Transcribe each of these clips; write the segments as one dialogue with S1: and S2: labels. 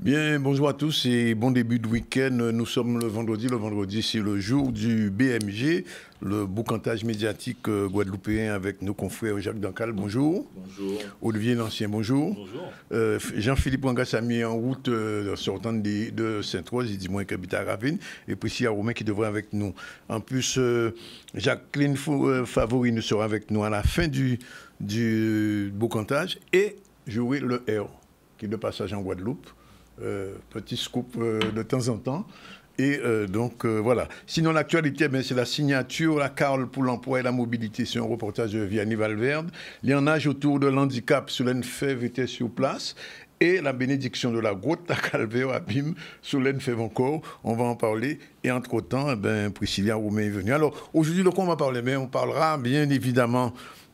S1: Bien, bonjour à tous et bon début de week-end. Nous sommes le vendredi. Le vendredi, c'est le jour du BMG, le boucantage médiatique guadeloupéen avec nos confrères Jacques Dancal, bonjour.
S2: Bonjour.
S1: Olivier Lancien, bonjour.
S2: Bonjour.
S1: Jean-Philippe Wangassami en route sortant de Sainte-Rose, il dit moins qu'il habite à Ravine. Et puis il y a Romain qui devrait avec nous. En plus, Jacqueline Favori nous sera avec nous à la fin du boucantage et jouer le R, qui est de passage en Guadeloupe. Petit scoop de temps en temps. Et donc, voilà. Sinon, l'actualité, c'est la signature, la Carle pour l'emploi et la mobilité. C'est un reportage de Vianney Valverde. Liennage autour de l'handicap sur l'ENFEV était sur place. Et la bénédiction de la grotte, la Calvaire, Abîme, sur l'ENFEV encore. On va en parler. Et entre-temps, Priscilla Roumain est venue. Alors, aujourd'hui, de quoi on va parler? On parlera bien évidemment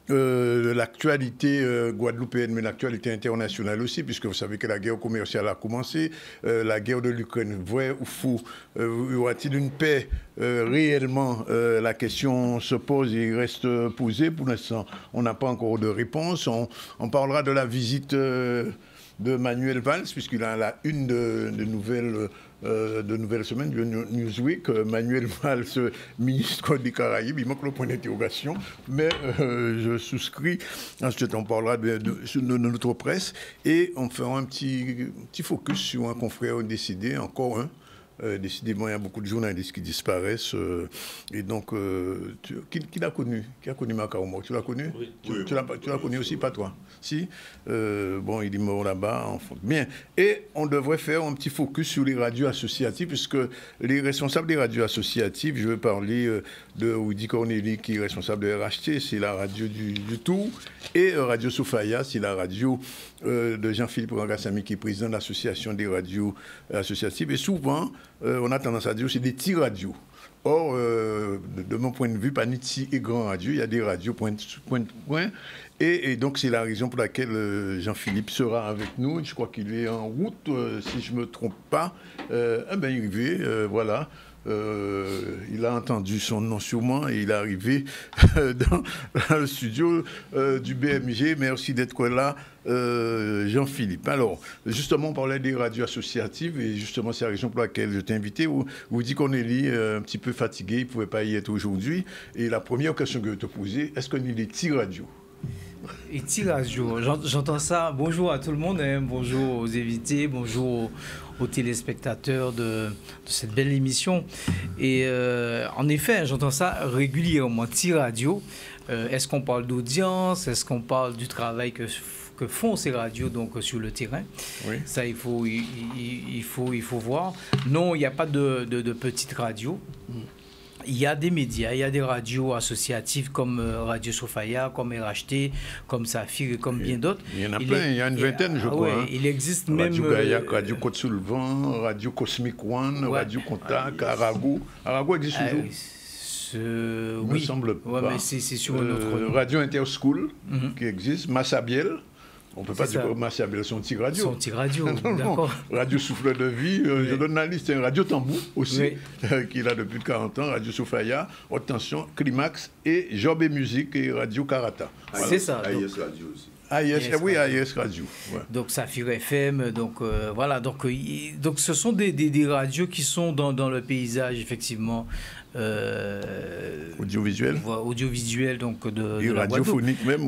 S1: de l'actualité guadeloupéenne, mais l'actualité internationale aussi, puisque vous savez que la guerre commerciale a commencé, la guerre de l'Ukraine, vrai ou fou, y aura-t-il une paix réellement? La question se pose et reste posée. Pour l'instant, on n'a pas encore de réponse. On parlera de la visite de Manuel Valls, puisqu'il a la une de nouvelles semaines de Newsweek. Manuel Valls, ministre des Caraïbes, il manque le point d'interrogation, mais je souscris. Ensuite, on parlera de notre presse et on fera un petit focus sur un confrère décédé, encore un. Décidément, il y a beaucoup de journalistes qui disparaissent. Et donc, qui l'a connu? Qui a connu Makaomo? Tu l'as connu?
S2: Oui.
S1: Tu l'as connu aussi, pas toi? Si? Bon, il est mort là-bas. Bien. Et on devrait faire un petit focus sur les radios associatives, puisque les responsables des radios associatives, je veux parler de Woody Corneli, qui est responsable de RHT, c'est la radio du Tour, et Radio Soufaya, c'est la radio de Jean-Philippe Wangassami, qui est président de l'association des radios associatives. Et souvent, on a tendance à dire que c'est des petits radios. Or, de mon point de vue, pas ni petits et grands radios, il y a des radios point. Et donc, c'est la raison pour laquelle Jean-Philippe sera avec nous. Je crois qu'il est en route, si je ne me trompe pas. Il est voilà. Il a entendu son nom sûrement et il est arrivé dans le studio du BMG. Merci d'être là, Jean-Philippe. Alors, justement, on parlait des radios associatives et justement, c'est la raison pour laquelle je t'ai invité. Vous dites qu'on est un petit peu fatigué, il ne pouvait pas y être aujourd'hui. Et la première question que je vais te poser, est-ce qu'on est des petits radios?
S3: Et petits radios, j'entends ça. Bonjour à tout le monde, bonjour aux invités, bonjour aux téléspectateurs de cette belle émission. Et en effet, j'entends ça régulièrement, petits radios. Est-ce qu'on parle d'audience? Est-ce qu'on parle du travail que font ces radios donc sur le terrain? Oui. Ça, il faut voir. Non, il n'y a pas de petites radios. Il y a des médias, il y a des radios associatives comme Radio Soufaya, comme RHT, comme Saphir et comme bien d'autres.
S1: Il y en a plein, il y a une vingtaine, je crois.
S3: Il existe
S1: Radio
S3: même...
S1: Gaillac, Radio Côte-Soulevant, Radio Cosmic One, Radio Contact, Aragou. Aragou existe toujours?
S3: Oui,
S1: me semble pas.
S3: Mais c'est sur un autre...
S1: Radio Interschool, qui existe, Massabielle. On ne peut pas dire que Massabielle sont petits radios.
S3: Sont petits radios, d'accord.
S1: Radio Souffle de Vie, je donne la liste, un Radio Tambour aussi, qui est là depuis 40 ans, Radio Soufaya, Haute Tension, Climax et Job et Musique et Radio Karata.
S2: Voilà.
S3: C'est ça.
S2: AIS Radio aussi.
S1: AIS Radio. Ouais.
S3: Donc Saphir FM, donc voilà, donc ce sont des radios qui sont dans le paysage effectivement audiovisuel donc de
S1: radiophonique même.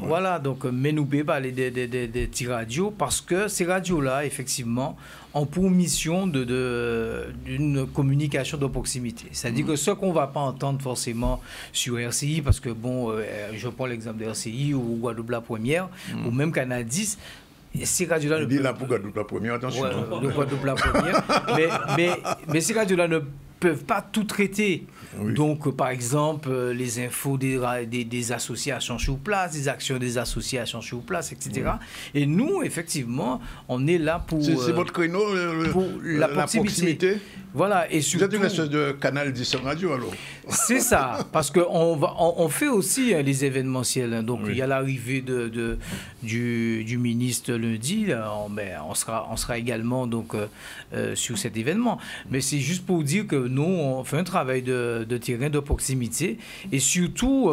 S3: Voilà, donc mais nous pouvons parler des petits radios parce que ces radios là effectivement ont pour mission d'une communication de proximité. C'est-à-dire que ce qu'on ne va pas entendre forcément sur RCI, parce que bon, je prends l'exemple de RCI ou Guadeloupe la Première, ou même Canal 10, ces radios-là...
S1: Il dit là pour Guadeloupe la Première, attention.
S3: Ouais, de Guadeloupe la Première. mais ces radios-là ne peuvent pas tout traiter. Oui. Donc, par exemple, les infos des associations sur place, des actions des associations sur place, etc. Oui. Et nous, effectivement, on est là pour...
S1: C'est votre créneau,
S3: pour la proximité. Voilà, et surtout...
S1: Vous êtes une espèce de canal 10 radio, alors?
S3: C'est ça, parce qu'on fait aussi les événementiels. Donc, il y a l'arrivée du ministre lundi. On sera également donc, sur cet événement. Mais c'est juste pour dire que nous, on fait un travail de terrain, de proximité. Et surtout...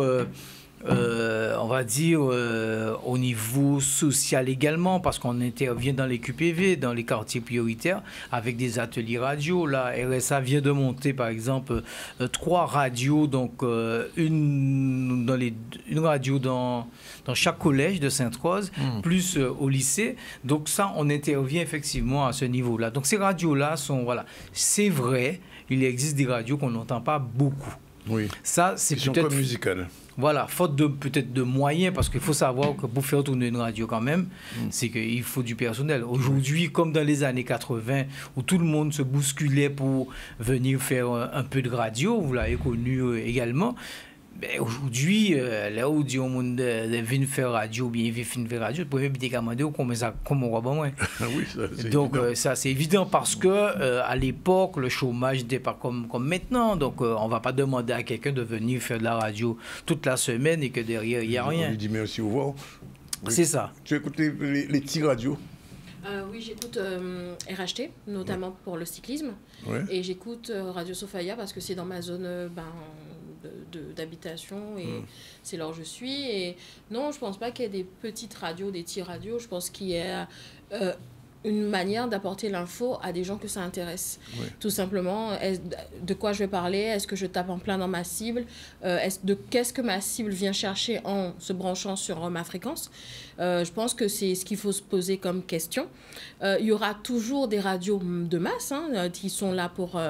S3: on va dire, au niveau social également, parce qu'on intervient dans les QPV, dans les quartiers prioritaires, avec des ateliers radio. Là, RSA vient de monter, par exemple, 3 radios, donc une radio dans chaque collège de Sainte-Rose, plus au lycée. Donc ça, on intervient effectivement à ce niveau-là. Donc ces radios-là sont, voilà, c'est vrai, il existe des radios qu'on n'entend pas beaucoup.
S1: Oui.
S3: Ça, c'est peut-être
S1: musical.
S3: Voilà, faute de peut-être de moyens, parce qu'il faut savoir que pour faire tourner une radio quand même, c'est qu'il faut du personnel. Aujourd'hui, comme dans les années 80, où tout le monde se bousculait pour venir faire un peu de radio, vous l'avez connu également. Ben, aujourd'hui, là où dit au monde de venir faire radio, bien venir faire radio, le premier petit commandé ou comment on va moins.
S1: Oui, c'est
S3: donc
S1: évident.
S3: ça c'est évident parce que à l'époque le chômage n'était pas comme maintenant, donc on va pas demander à quelqu'un de venir faire de la radio toute la semaine et que derrière il y a rien.
S1: On lui dit merci au revoir. Oui.
S3: C'est ça.
S1: Tu as écouté les petits radios?
S2: Oui, j'écoute RHT, notamment pour le cyclisme.
S1: Ouais.
S2: Et j'écoute Radio Sofaya parce que c'est dans ma zone d'habitation et c'est là où je suis. Et non, je ne pense pas qu'il y ait des petites radios, des petits radios. Je pense qu'il y a une manière d'apporter l'info à des gens que ça intéresse.
S1: Ouais.
S2: Tout simplement, de quoi je vais parler? Est-ce que je tape en plein dans ma cible? Qu'est-ce que ma cible vient chercher en se branchant sur ma fréquence? Je pense que c'est ce qu'il faut se poser comme question. Il y aura toujours des radios de masse qui sont là pour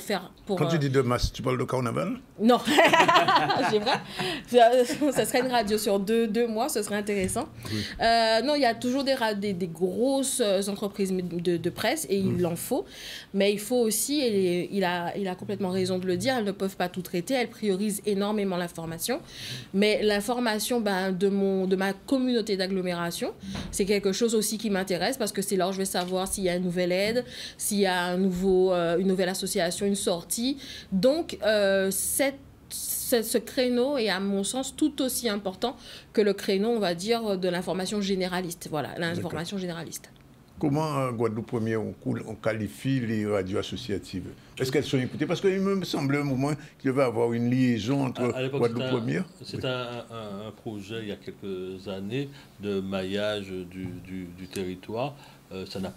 S2: faire...
S1: Quand tu dis de masse, tu parles de carnaval?
S2: Non, c'est vrai. Ça serait une radio sur deux mois, ce serait intéressant. Oui. Non, il y a toujours des grosses entreprises de presse et il en faut. Mais il faut aussi, et il a complètement raison de le dire, elles ne peuvent pas tout traiter. Elles priorisent énormément l'information. Mais l'information de ma communauté d'agglomération, c'est quelque chose aussi qui m'intéresse parce que c'est là où je vais savoir s'il y a une nouvelle aide, s'il y a une nouvelle association, une sortie. Donc, ce créneau est à mon sens tout aussi important que le créneau, on va dire, de l'information généraliste. Voilà, l'information généraliste.
S1: Comment, Guadeloupe Première, on qualifie les radios associatives? Est-ce qu'elles sont écoutées? Parce qu'il me semble un moment qu'il devait y avoir une liaison entre Guadeloupe Première.
S4: C'est un projet, il y a quelques années, de maillage du territoire. Ça n'a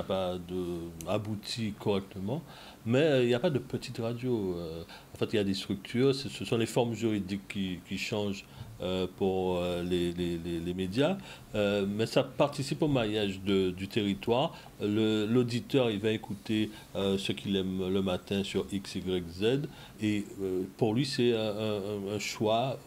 S4: pas abouti correctement. Mais il n'y a pas de petite radio. En fait, il y a des structures. Ce sont les formes juridiques qui changent pour les médias. Mais ça participe au maillage du territoire. L'auditeur, il va écouter ce qu'il aime le matin sur X, Y, Z. Et pour lui, c'est un choix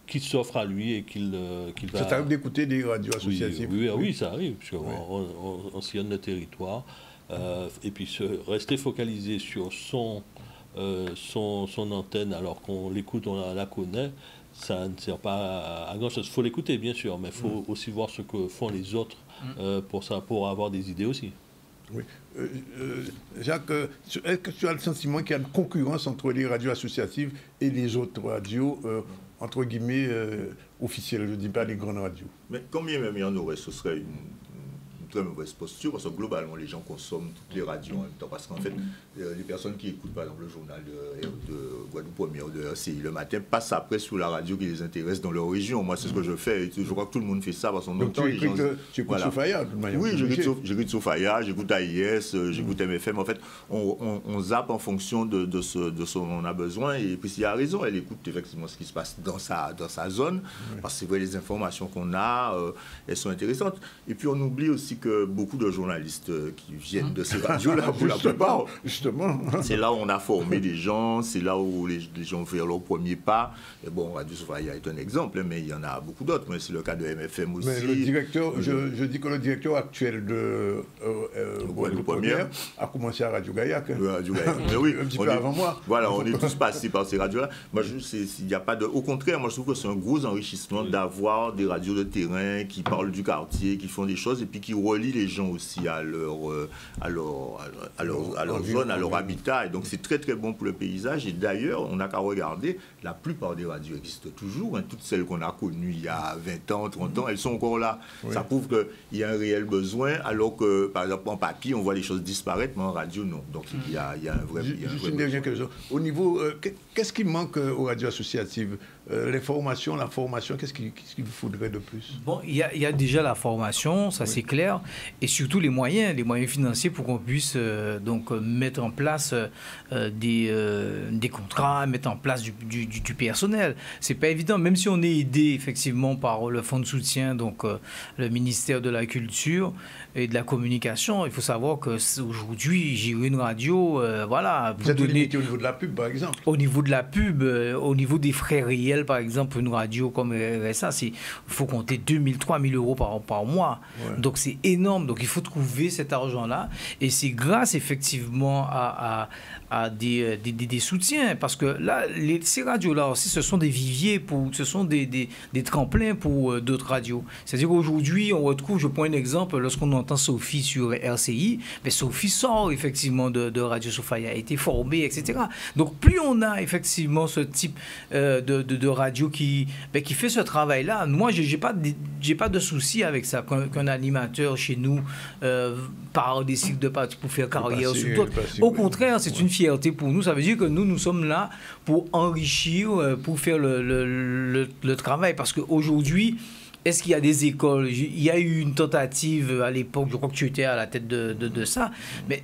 S4: qui s'offre à lui et qu'il va...
S1: Ça t'arrive d'écouter des radios associatives?
S4: Oui, ça arrive. On sillonne le territoire. Et puis rester focalisé sur son antenne alors qu'on l'écoute, on la connaît, ça ne sert pas à grand chose. Il faut l'écouter bien sûr, mais il faut aussi voir ce que font les autres pour avoir des idées aussi.
S1: Oui. Jacques, est-ce que tu as le sentiment qu'il y a une concurrence entre les radios associatives et les autres radios, entre guillemets, officielles, je ne dis pas les grandes radios?
S5: Mais combien même il y en aurait, ce serait une très mauvaise posture, parce que globalement les gens consomment toutes les radios en même temps, parce qu'en fait les personnes qui écoutent par exemple le journal de Guadeloupe Première ou de RCI le matin passent après sur la radio qui les intéresse dans leur région. Moi c'est ce que je fais, et je crois que tout le monde fait ça parce qu'on
S1: entend les gens... Tu écoutes Sofaya de toute manière?
S5: Oui, j'écoute Sofaya, j'écoute AIS, j'écoute MFM. En fait on zappe en fonction de ce dont on a besoin, et puis s'il y a raison, elle écoute effectivement ce qui se passe dans sa zone, parce que c'est vrai, les informations qu'on a elles sont intéressantes. Et puis on oublie aussi que beaucoup de journalistes qui viennent de ces radios-là, pour la plupart,
S1: justement,
S5: c'est là où on a formé des gens, c'est là où les gens font leur premier pas. Et bon, Radio Sofaya est un exemple, mais il y en a beaucoup d'autres. Mais c'est le cas de MFM aussi.
S1: Mais le directeur, je dis que le directeur actuel de Guadeloupe Première a commencé à Radio Gaillac.
S5: Radio Gaillac. Mais oui,
S1: un petit peu avant moi.
S5: Voilà, on est tous passés par ces radios-là. Moi, il n'y a pas de. Au contraire, moi, je trouve que c'est un gros enrichissement d'avoir des radios de terrain qui parlent du quartier, qui font des choses et puis qui relie les gens aussi à leur zone, à leur habitat. Et donc, c'est très, très bon pour le paysage. Et d'ailleurs, on n'a qu'à regarder, la plupart des radios existent toujours. Hein. Toutes celles qu'on a connues il y a 20 ans, 30 ans, elles sont encore là. Oui. Ça prouve qu'il y a un réel besoin, alors que, par exemple, en papier, on voit les choses disparaître, mais en radio, non. Donc, il y a un vrai...
S1: Juste une dernière question. Au niveau... qu'est-ce qui manque aux radios associatives? Les formations, la formation, qu'est-ce qu'il faudrait de plus?
S3: Bon, il y a déjà la formation, ça c'est clair, et surtout les moyens financiers pour qu'on puisse donc mettre en place des contrats, mettre en place du personnel. C'est pas évident, même si on est aidé effectivement par le fonds de soutien, donc le ministère de la Culture et de la Communication. Il faut savoir qu'aujourd'hui, j'ai eu une radio, voilà.
S1: Vous êtes limité au niveau de la pub, par exemple?
S3: Au niveau de la pub, au niveau des frais réels, par exemple, une radio comme RSA, il faut compter 2 000, 3 000 euros par mois. Ouais. Donc, c'est énorme. Donc, il faut trouver cet argent-là. Et c'est grâce, effectivement, à des soutiens. Parce que là, ces radios-là aussi, ce sont des viviers, ce sont des tremplins pour d'autres radios. C'est-à-dire qu'aujourd'hui, on retrouve, je prends un exemple, lorsqu'on entend Sophie sur RCI, mais Sophie sort, effectivement, de Radio Sophia, a été formée, etc. Donc, plus on a, effectivement, ce type de radio qui fait ce travail-là, moi, j'ai pas de souci avec ça, qu'un animateur chez nous parle des cycles de parti pour faire carrière sur d'autres. Au contraire, c'est une fierté pour nous. Ça veut dire que nous sommes là pour enrichir, pour faire le travail. Parce qu'aujourd'hui, est-ce qu'il y a des écoles? Il y a eu une tentative à l'époque, je crois que tu étais à la tête de ça, mais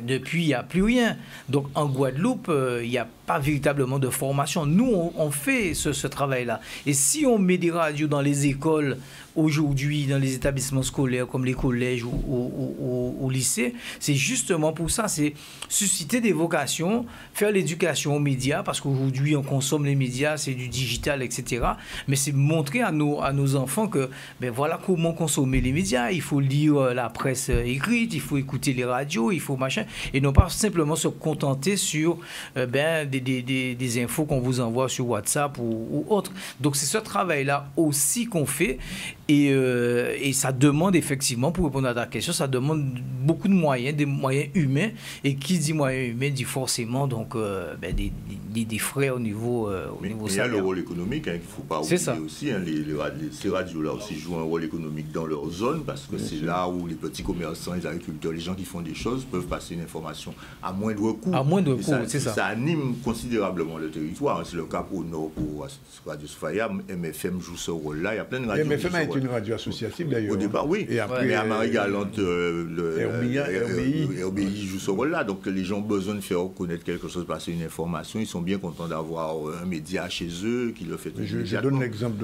S3: depuis, il n'y a plus rien. Donc, en Guadeloupe, il n'y a pas véritablement de formation. Nous, on fait ce travail-là. Et si on met des radios dans les écoles, aujourd'hui, dans les établissements scolaires, comme les collèges ou au lycée, c'est justement pour ça, c'est susciter des vocations, faire l'éducation aux médias, parce qu'aujourd'hui, on consomme les médias, c'est du digital, etc. Mais c'est montrer à nos enfants que, voilà comment consommer les médias. Il faut lire la presse écrite, il faut écouter les radios, il faut machin, et non pas simplement se contenter sur des infos qu'on vous envoie sur WhatsApp ou autre. Donc, c'est ce travail-là aussi qu'on fait. Et ça demande effectivement, pour répondre à ta question, ça demande beaucoup de moyens, des moyens humains. Et qui dit moyens humains dit forcément donc, des frais au niveau
S5: salaire. Il y a le rôle économique, qu'il ne faut pas oublier aussi. Hein, ces radios-là aussi jouent un rôle économique dans leur zone, parce que c'est là où les petits commerçants, les agriculteurs, les gens qui font des choses peuvent passer une information à moindre coût.
S3: À moindre coût, c'est ça.
S5: Ça anime considérablement le territoire. C'est le cas pour Nord, pour Radio Sophia. MFM joue ce rôle-là. Il y a plein de radios.
S1: MFM a été une radio associative d'ailleurs.
S5: Au départ, oui. Et après, à Marie-Galante, RBI joue ce rôle-là. Donc, les gens ont besoin de faire connaître quelque chose, passer une information. Ils sont bien contents d'avoir un média chez eux qui le fait.
S1: Je donne l'exemple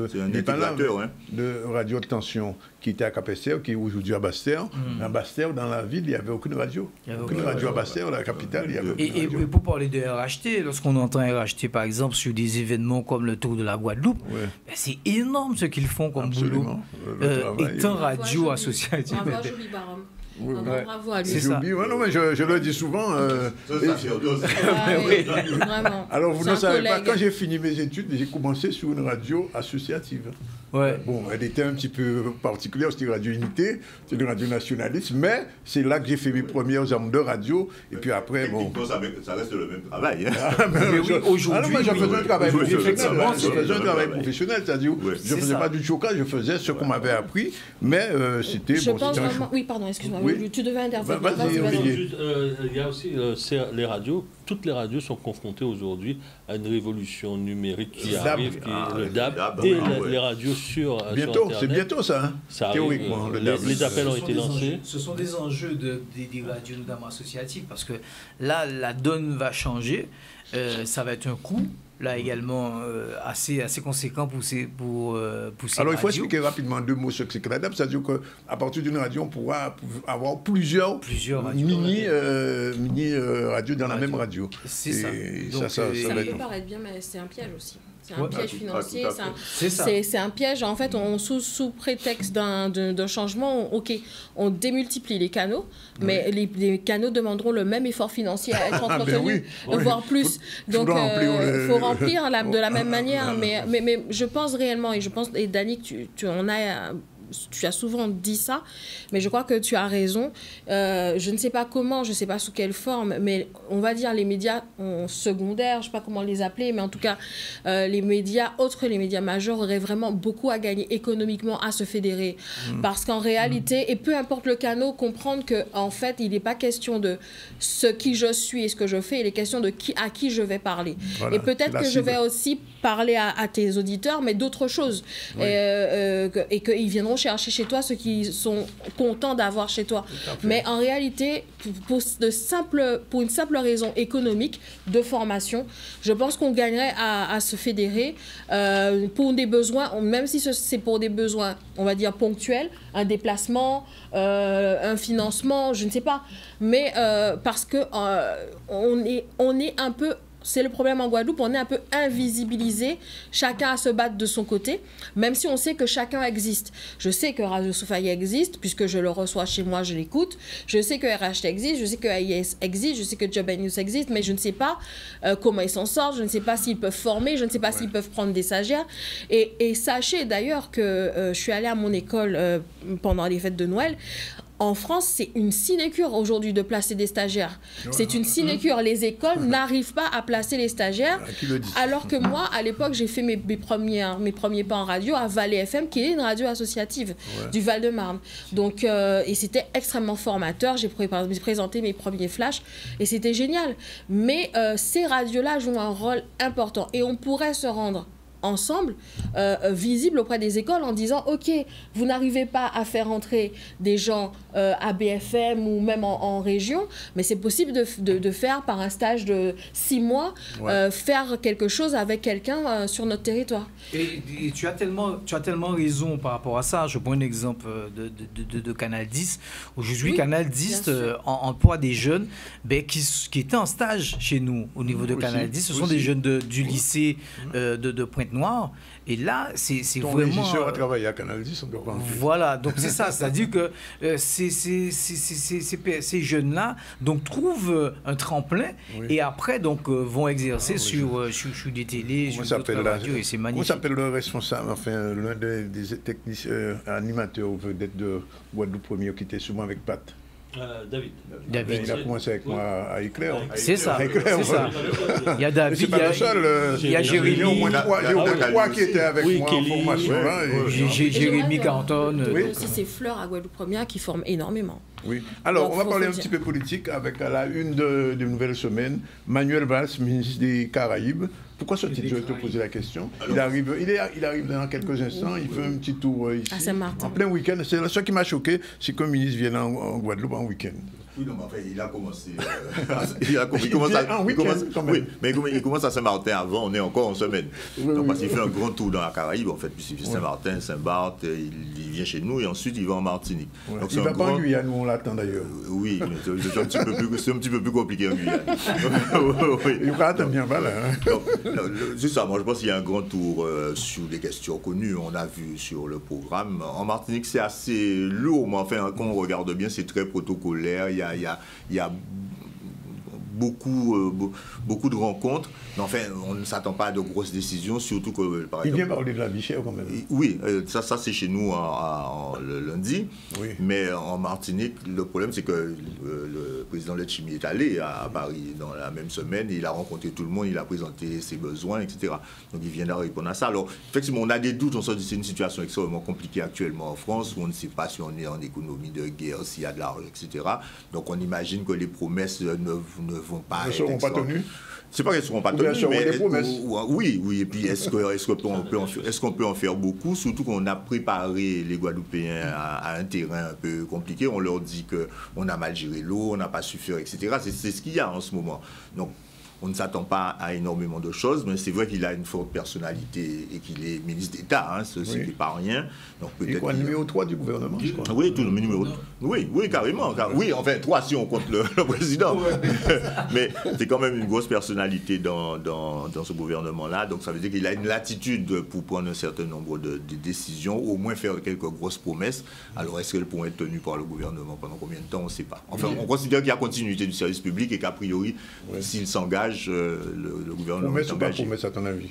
S1: de Radio Tension qui était à Cap-Esther, qui est aujourd'hui à Bastère. À Bastère, dans la ville, il n'y avait aucune radio. Aucune radio à Bastère, la capitale, il y avait aucune radio.
S3: Et pour parler de RHT, lorsqu'on entend RHT, par exemple, sur des événements comme le Tour de la Guadeloupe, c'est énorme ce qu'ils font comme boulot. Étant radio associative.
S2: Bravo à lui.
S1: C'est ça. Non, mais je le dis souvent.
S2: Vraiment.
S1: Alors, vous ne savez pas, quand j'ai fini mes études, j'ai commencé sur une radio associative.
S3: Ouais.
S1: Bon, elle était un petit peu particulière, c'était Radio Unité, c'est une radio nationaliste, mais c'est là que j'ai fait mes premières armes de radio, et puis après, bon...
S5: Ça reste le même travail. Hein.
S3: Aujourd'hui,
S1: je faisais un travail professionnel. Je faisais un travail professionnel, c'est-à-dire, je ne faisais pas du chocage, je faisais ce qu'on m'avait appris, mais c'était...
S2: Je pense vraiment... Oui, pardon, excuse-moi, tu devais intervenir.
S4: Il y a aussi les radios. Toutes les radios sont confrontées aujourd'hui à une révolution numérique qui arrive, qui est le DAB, et les radios sur Internet.
S1: C'est bientôt ça, hein, théoriquement.
S4: Les appels ont été lancés.
S3: Ce sont des enjeux des radios, notamment associatives, parce que là, la donne va changer. Ça va être un coût. Là également assez conséquent pour ces
S1: Alors il faut expliquer rapidement deux mots ce que c'est que la DAB, c'est-à-dire qu'à partir d'une radio, on pourra avoir plusieurs mini radios dans la même radio.
S2: C'est ça. Donc, ça peut paraître bien, mais c'est un piège aussi. C'est un piège financier, c'est un piège. En fait, sous prétexte d'un changement, on démultiplie les canaux, mais les canaux demanderont le même effort financier à être entretenus, voire plus. Donc, il faut remplir de la même manière. Mais je pense réellement, et Dani, on a tu as souvent dit ça, mais je crois que tu as raison. Je ne sais pas comment, je ne sais pas sous quelle forme, mais on va dire les médias secondaires, je ne sais pas comment les appeler, mais en tout cas, les médias, autres les médias majeurs, auraient vraiment beaucoup à gagner économiquement à se fédérer. Parce qu'en réalité, et peu importe le canal, comprendre qu'en fait, il n'est pas question de ce qui je suis et ce que je fais, il est question de à qui je vais parler. Voilà, et peut-être que je vais aussi parler à tes auditeurs, mais d'autres choses. Oui. Et qu'ils viendront chercher chez toi ce qu'ils sont contents d'avoir chez toi. Mais en réalité, pour une simple raison économique de formation, je pense qu'on gagnerait à se fédérer pour des besoins, même si c'est pour des besoins, on va dire, ponctuels, un déplacement, un financement, je ne sais pas. Mais parce que on est un peu... C'est le problème en Guadeloupe, on est un peu invisibilisé, chacun à se battre de son côté, même si on sait que chacun existe. Je sais que Radio Soufaya existe, puisque je le reçois chez moi, je l'écoute. Je sais que RHT existe, je sais que AIS existe, je sais que Job & News existe, mais je ne sais pas comment ils s'en sortent, je ne sais pas s'ils peuvent former, je ne sais pas s'ils peuvent prendre des stagiaires. Et sachez d'ailleurs que je suis allée à mon école pendant les fêtes de Noël. En France, c'est une sinécure aujourd'hui de placer des stagiaires. C'est une sinécure. Les écoles n'arrivent pas à placer les stagiaires. Alors que moi, à l'époque, j'ai fait mes premiers pas en radio à Vallée FM, qui est une radio associative du Val-de-Marne. Donc, et c'était extrêmement formateur. J'ai présenté mes premiers flashs et c'était génial. Mais ces radios-là jouent un rôle important et on pourrait se rendre ensemble, visible auprès des écoles en disant ok, vous n'arrivez pas à faire entrer des gens à BFM ou même en région, mais c'est possible de faire par un stage de 6 mois, faire quelque chose avec quelqu'un sur notre territoire.
S3: Et tu as tellement raison par rapport à ça. Je prends un exemple de Canal 10. Aujourd'hui, Canal 10 emploie des jeunes qui étaient en stage chez nous au niveau de Canal 10. Ce sont des jeunes du lycée de Pointe-Noire. Et là, c'est vraiment... Ton
S1: régisseur a travaillé à Canal 10, on doit pas en dire.
S3: Voilà, donc c'est ça. C'est-à-dire que ces jeunes-là donc, trouvent un tremplin et après donc, vont exercer sur des télés, sur d'autres radios et c'est magnifique.
S1: Comment s'appelle le responsable, enfin, l'un des techniciens, animateurs vedettes de Guadeloupe Premier qui était souvent avec Pat?
S4: David.
S1: Il a commencé avec moi à Éclair.
S3: C'est ça. Il y a David, il y a Jérémy.
S1: J'ai au moins trois qui étaient avec moi en formation.
S3: Jérémy Canton.
S2: Aussi, c'est Fleur à Guadeloupe Première qui forme énormément.
S1: Oui. Alors, on va parler un petit peu politique avec à la une de Nouvelle Semaine, Manuel Valls, ministre des Caraïbes. Pourquoi ce titre? Je vais te poser la question. Il arrive dans quelques instants, il fait un petit tour ici,
S2: à Saint-Martin.
S1: En plein week-end. C'est ce qui m'a choqué, c'est qu'un ministre vienne en Guadeloupe en week-end.
S5: Oui, non, mais enfin, il a commencé. Il commence à Saint-Martin avant, on est encore en semaine. Donc, parce qu'il fait un grand tour dans la Caraïbe, en fait, puisqu'il fait Saint-Martin, Saint-Barth, il vient chez nous et ensuite il va en Martinique. Donc,
S1: il ne va pas en Guyane, nous on l'attend d'ailleurs.
S5: Oui, mais c'est un petit peu plus compliqué en Guyane.
S1: Il va attendre bien, voilà.
S5: C'est ça, moi je pense qu'il y a un grand tour sur des questions connues, on a vu sur le programme. En Martinique, c'est assez lourd, mais enfin, quand on regarde bien, c'est très protocolaire. Il y a beaucoup de rencontres, mais enfin, on ne s'attend pas à de grosses décisions, surtout que, par exemple...
S1: Il vient parler de la vie chère quand même.
S5: Oui, ça c'est chez nous le lundi, mais en Martinique, le problème c'est que le président Letchimy est allé à Paris dans la même semaine, il a rencontré tout le monde, il a présenté ses besoins, etc. Donc il vient de répondre à ça. Alors, effectivement, on a des doutes, on sent que c'est une situation extrêmement compliquée actuellement en France, où on ne sait pas si on est en économie de guerre, s'il y a de l'argent, etc. Donc on imagine que les promesses ne vont pas
S1: ne seront pas tenues.
S5: C'est pas qu'elles ne seront pas tenues, mais
S1: des promesses.
S5: Oui. Et puis est-ce qu'on peut en faire beaucoup, surtout qu'on a préparé les Guadeloupéens à un terrain un peu compliqué. On leur dit qu'on a mal géré l'eau, on n'a pas su faire, etc. C'est ce qu'il y a en ce moment. Donc on ne s'attend pas à énormément de choses, mais c'est vrai qu'il a une forte personnalité et qu'il est ministre d'État, ce n'est pas rien. Donc
S1: peut-être quoi, numéro 3 du gouvernement, je crois.
S5: Oui, tout le numéro 3. Oui, carrément. Oui, enfin 3 si on compte le président. Mais c'est quand même une grosse personnalité dans ce gouvernement-là. Donc ça veut dire qu'il a une latitude pour prendre un certain nombre de décisions, au moins faire quelques grosses promesses. Alors est-ce qu'elles pourront être tenues par le gouvernement pendant combien de temps, on ne sait pas. Enfin, on considère qu'il y a continuité du service public et qu'a priori, s'il s'engage, le gouvernement
S1: promesse ou pas promesse à ton avis?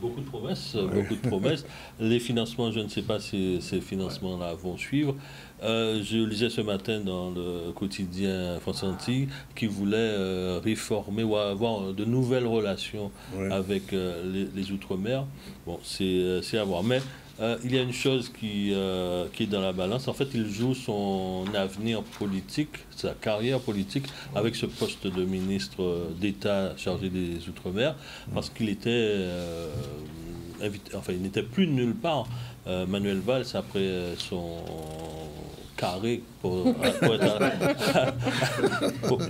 S4: Beaucoup de promesses. beaucoup de promesses. Les financements, je ne sais pas si ces financements-là vont suivre. Je lisais ce matin dans le quotidien France Antilles qui voulait réformer ou avoir de nouvelles relations avec les Outre-mer. Bon, c'est à voir. Mais il y a une chose qui est dans la balance. En fait, il joue son avenir politique, sa carrière politique, avec ce poste de ministre d'État chargé des Outre-mer, parce qu'il était il n'était plus nulle part. Manuel Valls, après son carré pour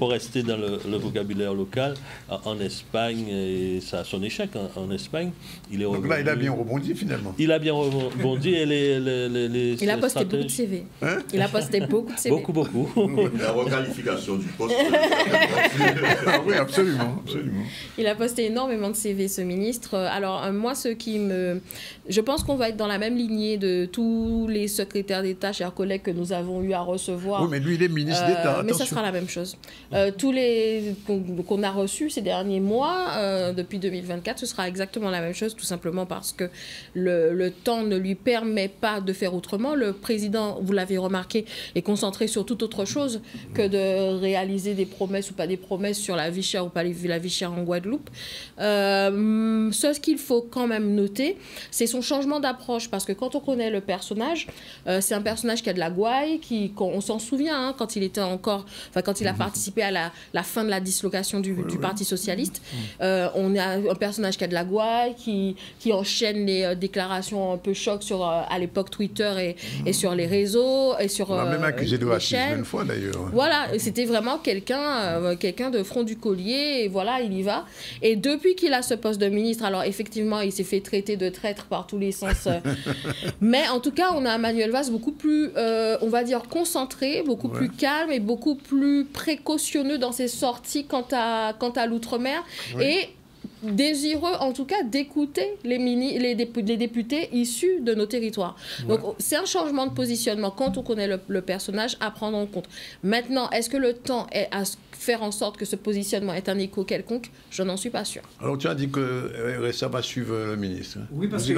S4: rester dans le vocabulaire local en Espagne, et ça a son échec en Espagne.
S1: Donc là, il a bien rebondi finalement.
S4: Il a bien rebondi et
S2: il a posté beaucoup de CV.
S1: Hein?
S2: Il a posté beaucoup de CV.
S4: Beaucoup.
S5: La requalification du poste.
S1: Oui, absolument.
S2: Il a posté énormément de CV, ce ministre. Alors, moi, je pense qu'on va être dans la même lignée de tous les secrétaires d'État, chers collègues, que nous avons eu à recevoir.
S1: Oui, mais lui, il est ministre d'État.
S2: Mais ça sera la même chose. Tous les qu'on a reçus ces derniers mois, depuis 2024, ce sera exactement la même chose, tout simplement parce que le temps ne lui permet pas de faire autrement. Le président, vous l'avez remarqué, est concentré sur toute autre chose que de réaliser des promesses ou pas des promesses sur la vie chère ou pas la vie chère en Guadeloupe. Ce qu'il faut quand même noter, c'est son changement d'approche, parce que quand on connaît le personnage, c'est un personnage qui a de la gouaille, on s'en souvient, hein, quand il était encore, quand il a participé à la fin de la dislocation du Parti socialiste. On a un personnage qui a de la gouaille, qui enchaîne les déclarations un peu choc sur, à l'époque, Twitter et sur les réseaux et sur
S1: on l'a même accusé de racisme une fois d'ailleurs.
S2: Voilà, c'était vraiment quelqu'un de front du collier, et voilà, il y va. Et depuis qu'il a ce poste de ministre, alors effectivement, il s'est fait traiter de traître par tous les sens. Mais en tout cas, on a un Manuel Valls beaucoup plus, on va dire, concentré, beaucoup plus calme et beaucoup plus précautionneux dans ses sorties quant à l'outre-mer. Et désireux en tout cas d'écouter les députés issus de nos territoires. Donc c'est un changement de positionnement quand on connaît le personnage à prendre en compte. Maintenant, est-ce que le temps est à faire en sorte que ce positionnement ait un écho quelconque? Je n'en suis pas sûre.
S1: Alors tu as dit que RSA va suivre le ministre.
S3: Oui, parce
S1: qu'il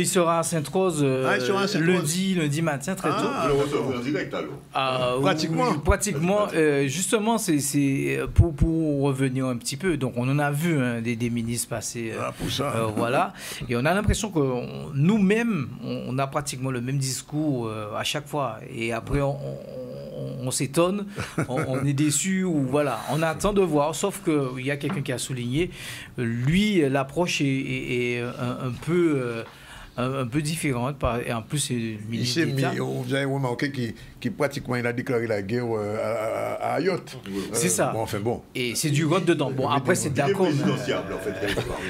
S3: sera à Sainte-Rose lundi matin très tôt.
S5: Le recevoir en direct alors.
S3: Pratiquement. Justement, c'est pour revenir un petit peu. Donc on en a vu des ministres passer.
S1: Pour ça.
S3: Voilà. Et on a l'impression que nous-mêmes, on a pratiquement le même discours à chaque fois. Et après, on s'étonne, on est déçu, ou voilà, on attend de voir. Sauf qu'il y a quelqu'un qui a souligné, lui, l'approche est un peu différente. Et en plus, c'est le ministre d'État.
S1: Vous avez remarqué qu'il pratiquement il a déclaré la guerre à Ayot.
S3: C'est ça.
S1: Bon, enfin bon.
S3: Et c'est du vote dedans. Bon, après, c'est d'accord.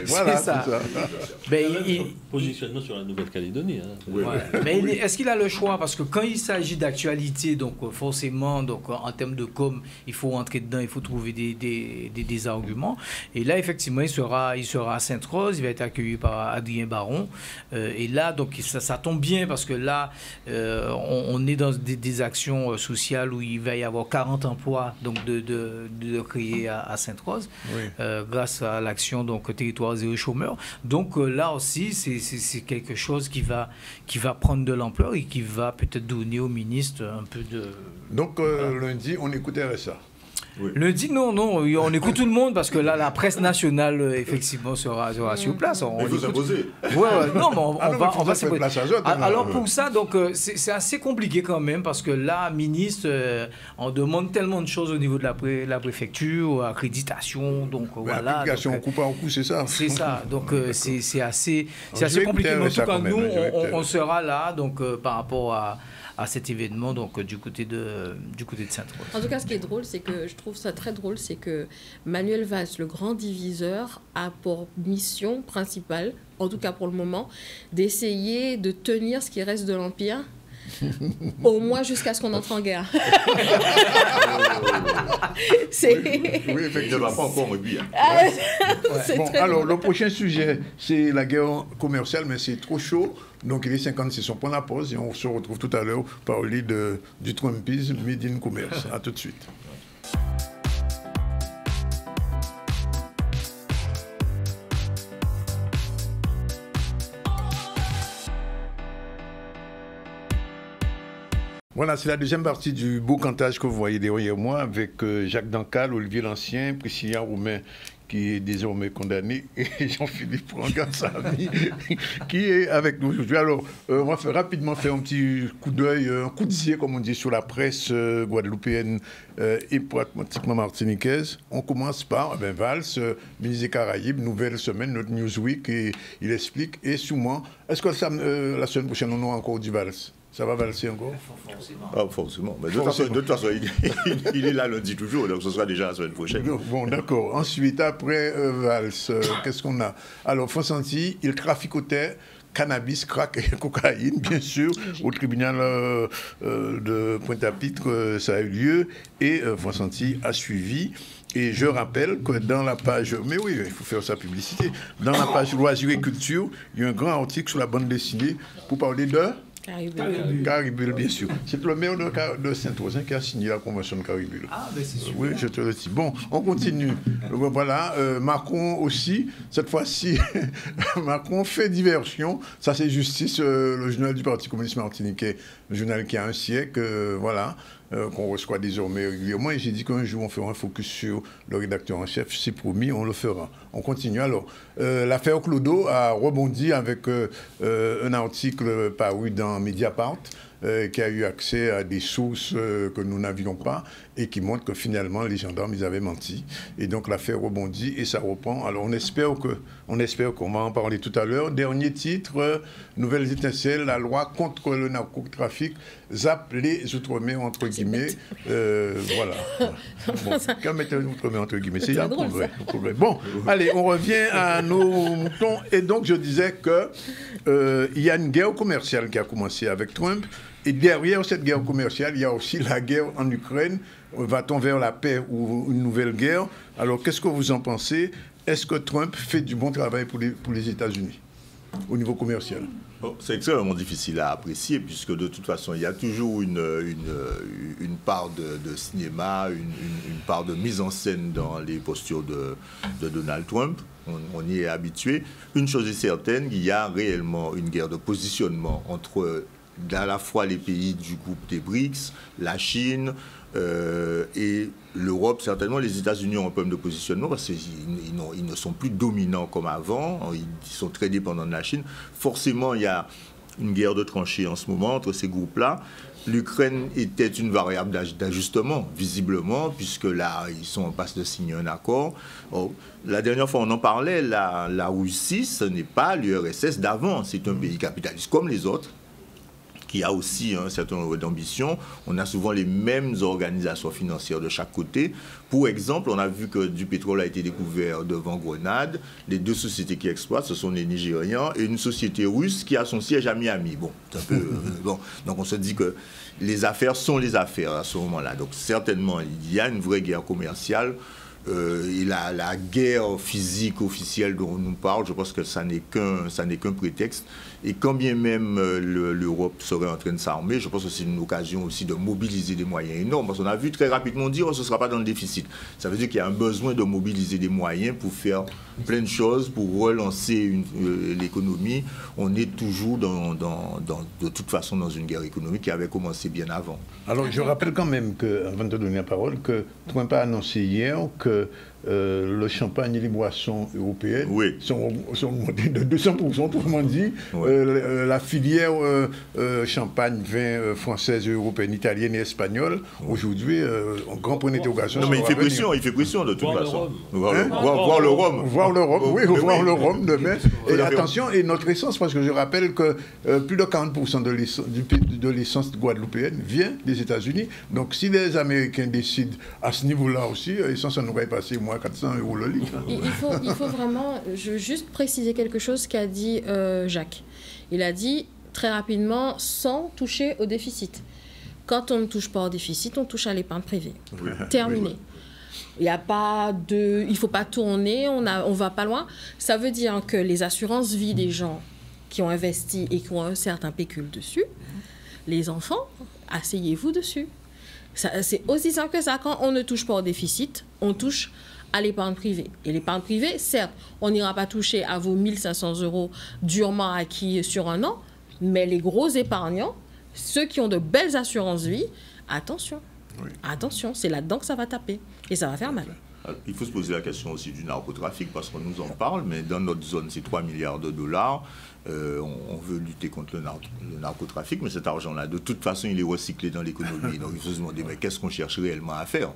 S1: Voilà, c'est ça.
S4: Positionnement sur la Nouvelle-Calédonie.
S3: Mais est-ce qu'il a le choix? Parce que quand il s'agit d'actualité, donc forcément, donc, en termes de com, il faut rentrer dedans, il faut trouver des arguments. Et là, effectivement, il sera à Sainte-Rose, il va être accueilli par Adrien Baron. Et là, donc, ça tombe bien parce que là, on est dans des actions sociales où il va y avoir 40 emplois donc, de créer à Sainte-Rose grâce à l'action donc Territoire Zéro Chômeur. Donc là aussi, c'est quelque chose qui va prendre de l'ampleur et qui va peut-être donner au ministre un peu de...
S1: Donc lundi, on écoute RSA.
S3: Oui. Lundi, non, on écoute tout le monde parce que là, la presse nationale, effectivement, sera sur place.
S5: Il faut s'imposer.
S3: Non, mais on va s'imposer. Alors
S1: hein.
S3: pour ça, donc c'est assez compliqué quand même parce que là, ministre, on demande tellement de choses au niveau de la préfecture, accréditation, donc voilà.
S1: Application coup par coup, c'est ça.
S3: C'est ça. Donc c'est assez compliqué. Mais en tout cas, nous, on sera là, donc par rapport à cet événement, donc du côté de Sainte-Rose.
S2: En tout cas, ce qui est drôle, c'est que je trouve ça très drôle, c'est que Manuel Valls, le grand diviseur, a pour mission principale, en tout cas pour le moment, d'essayer de tenir ce qui reste de l'Empire, au moins jusqu'à ce qu'on entre en guerre.
S5: Oui, effectivement, il ne va pas encore bien.
S1: Alors, le prochain sujet, c'est la guerre commerciale, mais c'est trop chaud. Donc, il est 56. On prend la pause et on se retrouve tout à l'heure par le lead du Trumpisme, Made in Commerce. À tout de suite. Voilà, c'est la deuxième partie du beau cantage que vous voyez derrière moi avec Jacques Dancal, Olivier Lancien, Priscilla Roumain, qui est désormais condamné, et Jean-Philippe Rangassami, qui est avec nous aujourd'hui. Alors, on va rapidement faire un petit coup d'œil, un coup d'œil, comme on dit, sur la presse guadeloupéenne et pratiquement martiniquaise. On commence par Valls, ministre des Caraïbes, nouvelle semaine, notre Newsweek, et il explique. Et souvent, est-ce que la semaine prochaine, on aura encore du Valls? Ça va valser encore?
S5: Forcément. Ah, forcément. Mais de toute façon, il est là lundi toujours, donc ce sera déjà la semaine prochaine.
S1: Bon, d'accord. Ensuite, après Valls, qu'est-ce qu'on a? Alors, Fonsanti, il traficotait cannabis, crack et cocaïne, bien sûr, au tribunal de Pointe-à-Pitre, ça a eu lieu, et Fonsanti a suivi. Et je rappelle que dans la page, mais oui, il faut faire sa publicité, dans la page Loisirs et Culture, il y a un grand article sur la bande dessinée pour parler de... Caribule, bien sûr. C'est le maire de Saint-Ouen qui a signé la convention de Caribule.
S3: Ah, ben c'est sûr.
S1: Oui, je te le dis. Bon, on continue. Voilà, Macron aussi, cette fois-ci, Macron fait diversion. Ça, c'est Justice, le journal du Parti communiste martiniquais, le journal qui a un siècle, voilà. Qu'on reçoit désormais régulièrement. Et j'ai dit qu'un jour, on fera un focus sur le rédacteur en chef. C'est promis, on le fera. On continue. Alors, l'affaire Clodo a rebondi avec un article paru dans Mediapart qui a eu accès à des sources que nous n'avions pas et qui montrent que finalement, les gendarmes, ils avaient menti. Et donc, l'affaire rebondit et ça reprend. Alors, on espère qu'on va en parler tout à l'heure. Dernier titre, nouvelles étincelles, la loi contre le narcotrafic zappe les outre-mer, entre guillemets. Voilà. Bon, quand mettre les outre-mer, entre guillemets, c'est un progrès. Bon, allez, on revient à nos moutons. Et donc, je disais qu'il y a une guerre commerciale qui a commencé avec Trump. Et derrière cette guerre commerciale, il y a aussi la guerre en Ukraine. Va-t-on vers la paix ou une nouvelle guerre? Alors, qu'est-ce que vous en pensez? Est-ce que Trump fait du bon travail pour les États-Unis au niveau commercial?
S5: C'est extrêmement difficile à apprécier puisque de toute façon, il y a toujours une part de cinéma, une part de mise en scène dans les postures de Donald Trump. On y est habitué. Une chose est certaine, il y a réellement une guerre de positionnement entre à la fois les pays du groupe des BRICS, la Chine et l'Europe. Certainement, les États-Unis ont un problème de positionnement parce qu'ils ne sont plus dominants comme avant. Ils sont très dépendants de la Chine. Forcément, il y a une guerre de tranchées en ce moment entre ces groupes-là. L'Ukraine était une variable d'ajustement, visiblement, puisque là, ils sont en passe de signer un accord. La dernière fois, on en parlait, la Russie, ce n'est pas l'URSS d'avant. C'est un pays capitaliste comme les autres, qui a aussi un certain nombre d'ambitions. On a souvent les mêmes organisations financières de chaque côté. Pour exemple, on a vu que du pétrole a été découvert devant Grenade. Les deux sociétés qui exploitent, ce sont les Nigérians et une société russe qui a son siège à Miami. Bon, c'est un peu, bon. Donc on se dit que les affaires sont les affaires à ce moment-là. Donc certainement, il y a une vraie guerre commerciale. Et la guerre physique officielle dont on nous parle, je pense que ça n'est qu'un prétexte. Et quand bien même l'Europe serait en train de s'armer, je pense que c'est une occasion aussi de mobiliser des moyens énormes. Parce qu'on a vu très rapidement dire que ce ne sera pas dans le déficit. Ça veut dire qu'il y a un besoin de mobiliser des moyens pour faire plein de choses, pour relancer l'économie. On est toujours de toute façon dans une guerre économique qui avait commencé bien avant.
S1: Alors je rappelle quand même, avant de donner la parole, que Trump a annoncé hier que le champagne et les boissons européennes sont augmentées de 200%, autrement dit. La filière champagne, vin française, européenne, italienne et espagnole, aujourd'hui, en grand point d'interrogation.
S5: Non, mais il fait pression de toute façon. Voir le rhum.
S1: Voir le rhum, oui, voir le rhum demain. Et attention, et notre essence, parce que je rappelle que plus de 40% de l'essence guadeloupéenne vient des États-Unis. Donc si les Américains décident à ce niveau-là aussi, l'essence, on aurait passé moins 400 € le litre.
S2: Il faut vraiment, je veux juste préciser quelque chose qu'a dit Jacques. Il a dit très rapidement, sans toucher au déficit. Quand on ne touche pas au déficit, on touche à l'épargne privée. Oui. Terminé. Il n'y a pas de... Il ne faut pas tourner, on ne va pas loin. Ça veut dire que les assurances vie des gens qui ont investi et qui ont un certain pécule dessus, les enfants, asseyez-vous dessus. C'est aussi simple que ça. Quand on ne touche pas au déficit, on touche à l'épargne privée. Et l'épargne privée, certes, on n'ira pas toucher à vos 1 500 € durement acquis sur un an, mais les gros épargnants, ceux qui ont de belles assurances vie, attention.
S1: Oui.
S2: Attention, c'est là-dedans que ça va taper. Et ça va faire mal.
S5: Il faut se poser la question aussi du narcotrafic, parce qu'on nous en parle, mais dans notre zone, c'est 3 milliards de dollars. On veut lutter contre le narcotrafic, mais cet argent-là, de toute façon, il est recyclé dans l'économie. Donc il faut se demander, mais qu'est-ce qu'on cherche réellement à faire?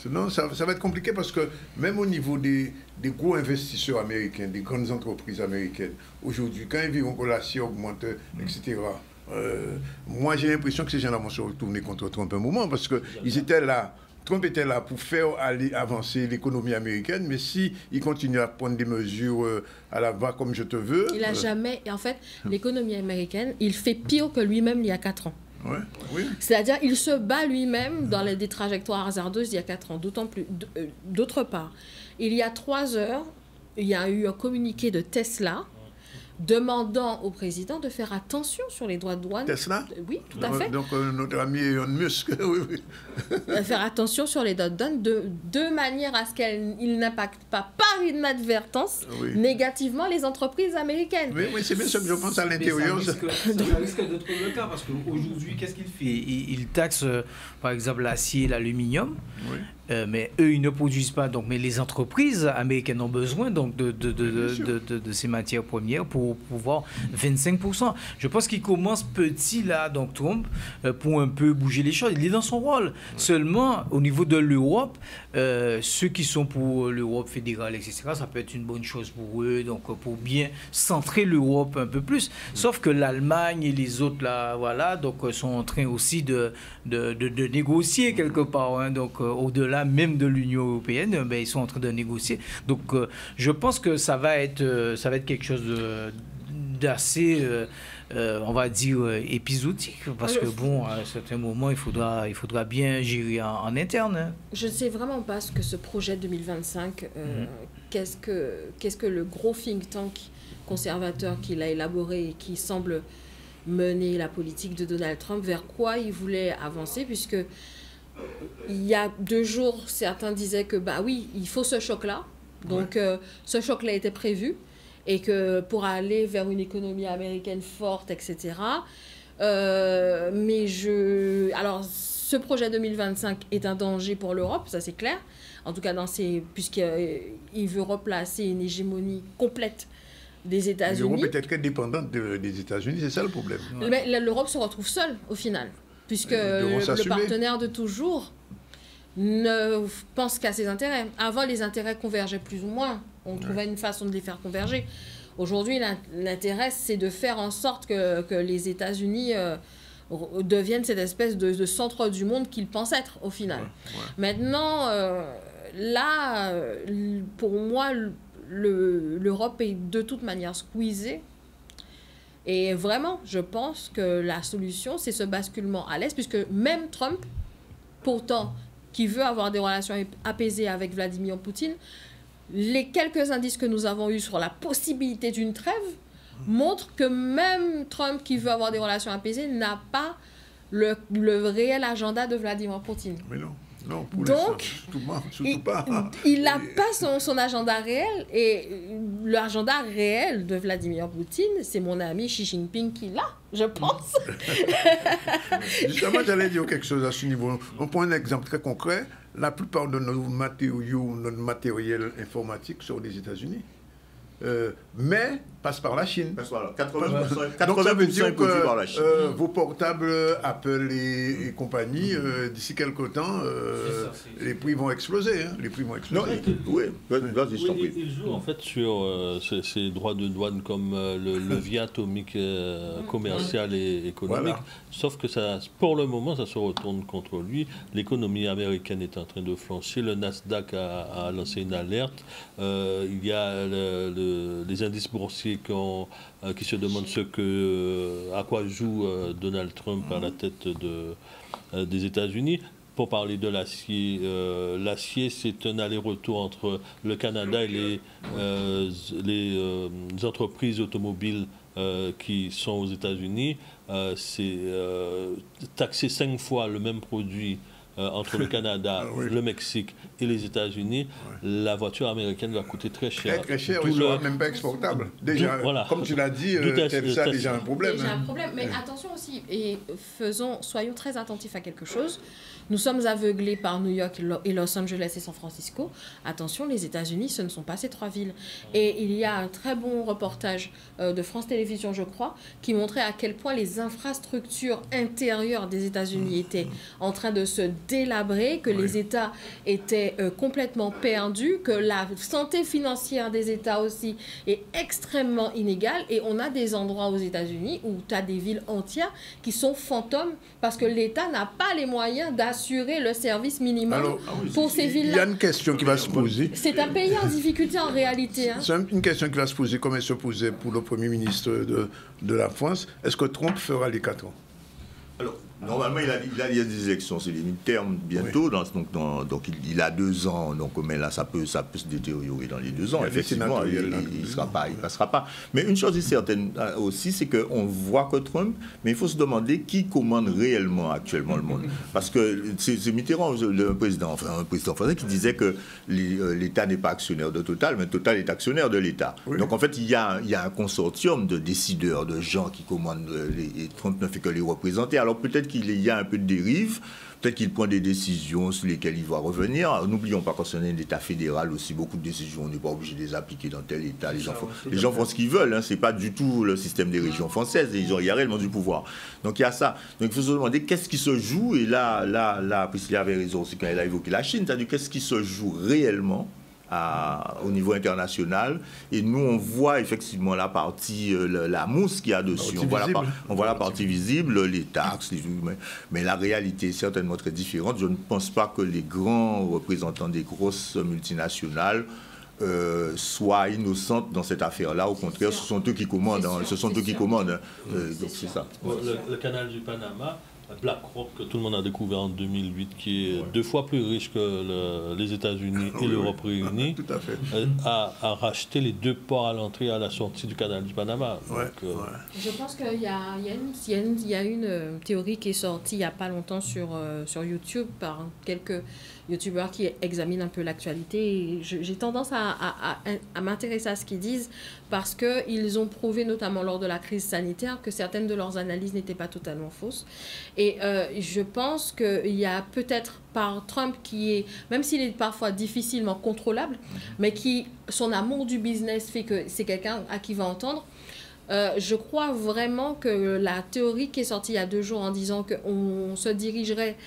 S1: Non, ça va être compliqué parce que même au niveau des gros investisseurs américains, des grandes entreprises américaines, aujourd'hui, quand ils voient que l'acier augmente, etc., moi j'ai l'impression que ces gens-là vont se retourner contre Trump un moment parce qu'ils étaient là. Trump était là pour faire aller avancer l'économie américaine, mais s'il continue à prendre des mesures à la va comme je te veux...
S2: Il n'a jamais... En fait, l'économie américaine, il fait pire que lui-même il y a 4 ans.
S1: Ouais, oui.
S2: C'est-à-dire, il se bat lui-même dans des trajectoires hasardeuses il y a 4 ans. D'autant plus... D'autre part, il y a 3 heures, il y a eu un communiqué de Tesla demandant au président de faire attention sur les droits de douane.
S1: Tesla?
S2: Oui, tout à fait.
S1: Donc notre ami Elon Musk, oui.
S2: Faire attention sur les droits de douane de manière à ce qu'ils n'impactent pas par inadvertance négativement les entreprises américaines.
S1: Oui, c'est bien ça que je pense à l'intérieur.
S3: Ça risque d'être le cas parce qu'aujourd'hui, qu'est-ce qu'il fait? Il taxe, par exemple, l'acier et l'aluminium. Oui. Mais eux, ils ne produisent pas. Donc, mais les entreprises américaines ont besoin donc, de ces matières premières pour pouvoir 25%. Je pense qu'il commence petit là, donc Trump, pour un peu bouger les choses. Il est dans son rôle. Ouais. Seulement, au niveau de l'Europe, ceux qui sont pour l'Europe fédérale, etc., ça peut être une bonne chose pour eux, donc pour bien centrer l'Europe un peu plus. Sauf que l'Allemagne et les autres là, voilà, donc sont en train aussi de négocier quelque part. Hein, donc au-delà même de l'Union européenne, ben, ils sont en train de négocier. Donc, je pense que ça va être quelque chose d'assez, on va dire, épisodique, parce que bon, à un certain moment, il faudra bien gérer en interne. Hein.
S2: Je ne sais vraiment pas ce que ce projet 2025, qu'est-ce que le gros think tank conservateur qu'il a élaboré et qui semble mener la politique de Donald Trump, vers quoi il voulait avancer, puisque il y a 2 jours, certains disaient que, bah oui, il faut ce choc-là. Donc, ce choc-là était prévu. Et que pour aller vers une économie américaine forte, etc. Alors, ce projet 2025 est un danger pour l'Europe, ça c'est clair. En tout cas, puisqu'il veut replacer une hégémonie complète des États-Unis.
S1: L'Europe est peut-être dépendante des États-Unis, c'est ça le problème.
S2: Mais l'Europe se retrouve seule, au final. Puisque le partenaire de toujours ne pense qu'à ses intérêts. Avant, les intérêts convergeaient plus ou moins. On trouvait une façon de les faire converger. Aujourd'hui, l'intérêt, c'est de faire en sorte que les États-Unis deviennent cette espèce de centre du monde qu'ils pensent être, au final. Maintenant, là, pour moi, l'Europe est de toute manière squeezée. Et vraiment, je pense que la solution, c'est ce basculement à l'Est, puisque même Trump, pourtant, qui veut avoir des relations apaisées avec Vladimir Poutine, les quelques indices que nous avons eus sur la possibilité d'une trêve montrent que même Trump, qui veut avoir des relations apaisées, n'a pas le réel agenda de Vladimir Poutine.
S1: Mais non. Non, pour
S2: donc,
S1: surtout pas.
S2: Il n'a pas son agenda réel. Et l'agenda réel de Vladimir Poutine, c'est mon ami Xi Jinping qui l'a, je pense.
S1: Justement, j'allais dire quelque chose à ce niveau. On prend un exemple très concret. La plupart de nos matériaux, notre matériel informatique sont des États-Unis. Mais passe par la Chine.
S5: Voilà.
S1: 80% donc ça veut dire que par la Chine. Vos portables Apple et compagnie, d'ici quelques temps, les prix vont exploser. Hein. Les prix vont exploser.
S4: Ils jouent en fait sur ces droits de douane comme le levier atomique commercial et économique. Voilà. Sauf que ça, pour le moment, ça se retourne contre lui. L'économie américaine est en train de flancher. Le Nasdaq a lancé une alerte. Il y a les indices boursiers qui se demandent à quoi joue Donald Trump à la tête des États-Unis. Pour parler de l'acier, l'acier c'est un aller-retour entre le Canada et les entreprises automobiles qui sont aux États-Unis. C'est taxer 5 fois le même produit entre le Canada, le Mexique et les États-Unis, la voiture américaine va coûter très cher.
S1: Très cher, ils ne seront même pas exportables. Déjà, comme tu l'as dit, Tesla a déjà un problème.
S2: Déjà un problème, mais attention aussi, et soyons très attentifs à quelque chose. Nous sommes aveuglés par New York et Los Angeles et San Francisco. Attention, les États-Unis, ce ne sont pas ces 3 villes. Et il y a un très bon reportage de France Télévisions, je crois, qui montrait à quel point les infrastructures intérieures des États-Unis étaient en train de se délabrer, que les États étaient complètement perdus, que la santé financière des États aussi est extrêmement inégale. Et on a des endroits aux États-Unis où tu as des villes entières qui sont fantômes parce que l'État n'a pas les moyens d'assurer le service minimum pour ces villes-là.
S1: Il y a une question qui va se poser.
S2: C'est un pays en difficulté en réalité.
S1: C'est une question qui va se poser, comme elle se posait pour le Premier ministre de la France. Est-ce que Trump fera les 4 ans?
S5: Alors, normalement, il y a des élections, c'est les midterms bientôt, donc il a 2 ans, donc, mais là, ça peut se détériorer dans les 2 ans, effectivement, il ne passera pas. Mais une chose est certaine aussi, c'est qu'on voit que Trump, mais il faut se demander qui commande réellement actuellement le monde. Parce que c'est Mitterrand, un président français, qui disait que l'État n'est pas actionnaire de Total, mais Total est actionnaire de l'État. Oui. Donc en fait, il y a un consortium de décideurs, de gens qui commandent, et Trump ne fait que les représenter. Alors peut-être qu'il y a un peu de dérive, peut-être qu'il prend des décisions sur lesquelles il va revenir. N'oublions pas qu'on est un État fédéral aussi, beaucoup de décisions, on n'est pas obligé de les appliquer dans tel État. Les gens font ce qu'ils veulent, hein. Ce n'est pas du tout le système des régions françaises, il y a réellement du pouvoir. Donc il y a ça. Donc il faut se demander qu'est-ce qui se joue, et là Priscilla avait raison aussi quand elle a évoqué la Chine, c'est-à-dire qu'est-ce qui se joue réellement au niveau international, et nous on voit effectivement la partie, la mousse qu'il y a dessus, on voit la partie visible, les taxes, mais la réalité est certainement très différente. Je ne pense pas que les grands représentants des grosses multinationales soient innocentes dans cette affaire-là. Au contraire, ce sont eux qui commandent, donc c'est ça.
S4: Le canal du Panama, BlackRock, que tout le monde a découvert en 2008, qui est 2 fois plus riche que les États-Unis et l'Europe réunis,
S1: tout à fait.
S4: A racheté les 2 ports à l'entrée et à la sortie du canal du Panama.
S2: Je pense qu'il y a une théorie qui est sortie il n'y a pas longtemps sur YouTube par quelques youtubeurs qui examinent un peu l'actualité. J'ai tendance à m'intéresser à ce qu'ils disent parce qu'ils ont prouvé, notamment lors de la crise sanitaire, que certaines de leurs analyses n'étaient pas totalement fausses. Et je pense qu'il y a peut-être par Trump qui est, même s'il est parfois difficilement contrôlable, mais qui, son amour du business fait que c'est quelqu'un à qui va entendre. Je crois vraiment que la théorie qui est sortie il y a 2 jours en disant qu'on se dirigerait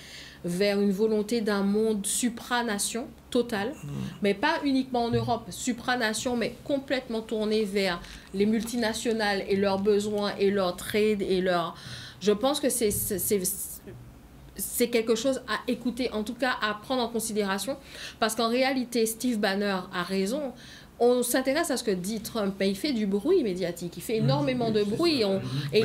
S2: vers une volonté d'un monde supranation total, mais pas uniquement en Europe, supranation, mais complètement tourné vers les multinationales et leurs besoins et leur trade et leur... Je pense que c'est quelque chose à écouter, en tout cas à prendre en considération, parce qu'en réalité, Steve Bannon a raison. On s'intéresse à ce que dit Trump, mais il fait du bruit médiatique, il fait énormément de bruit.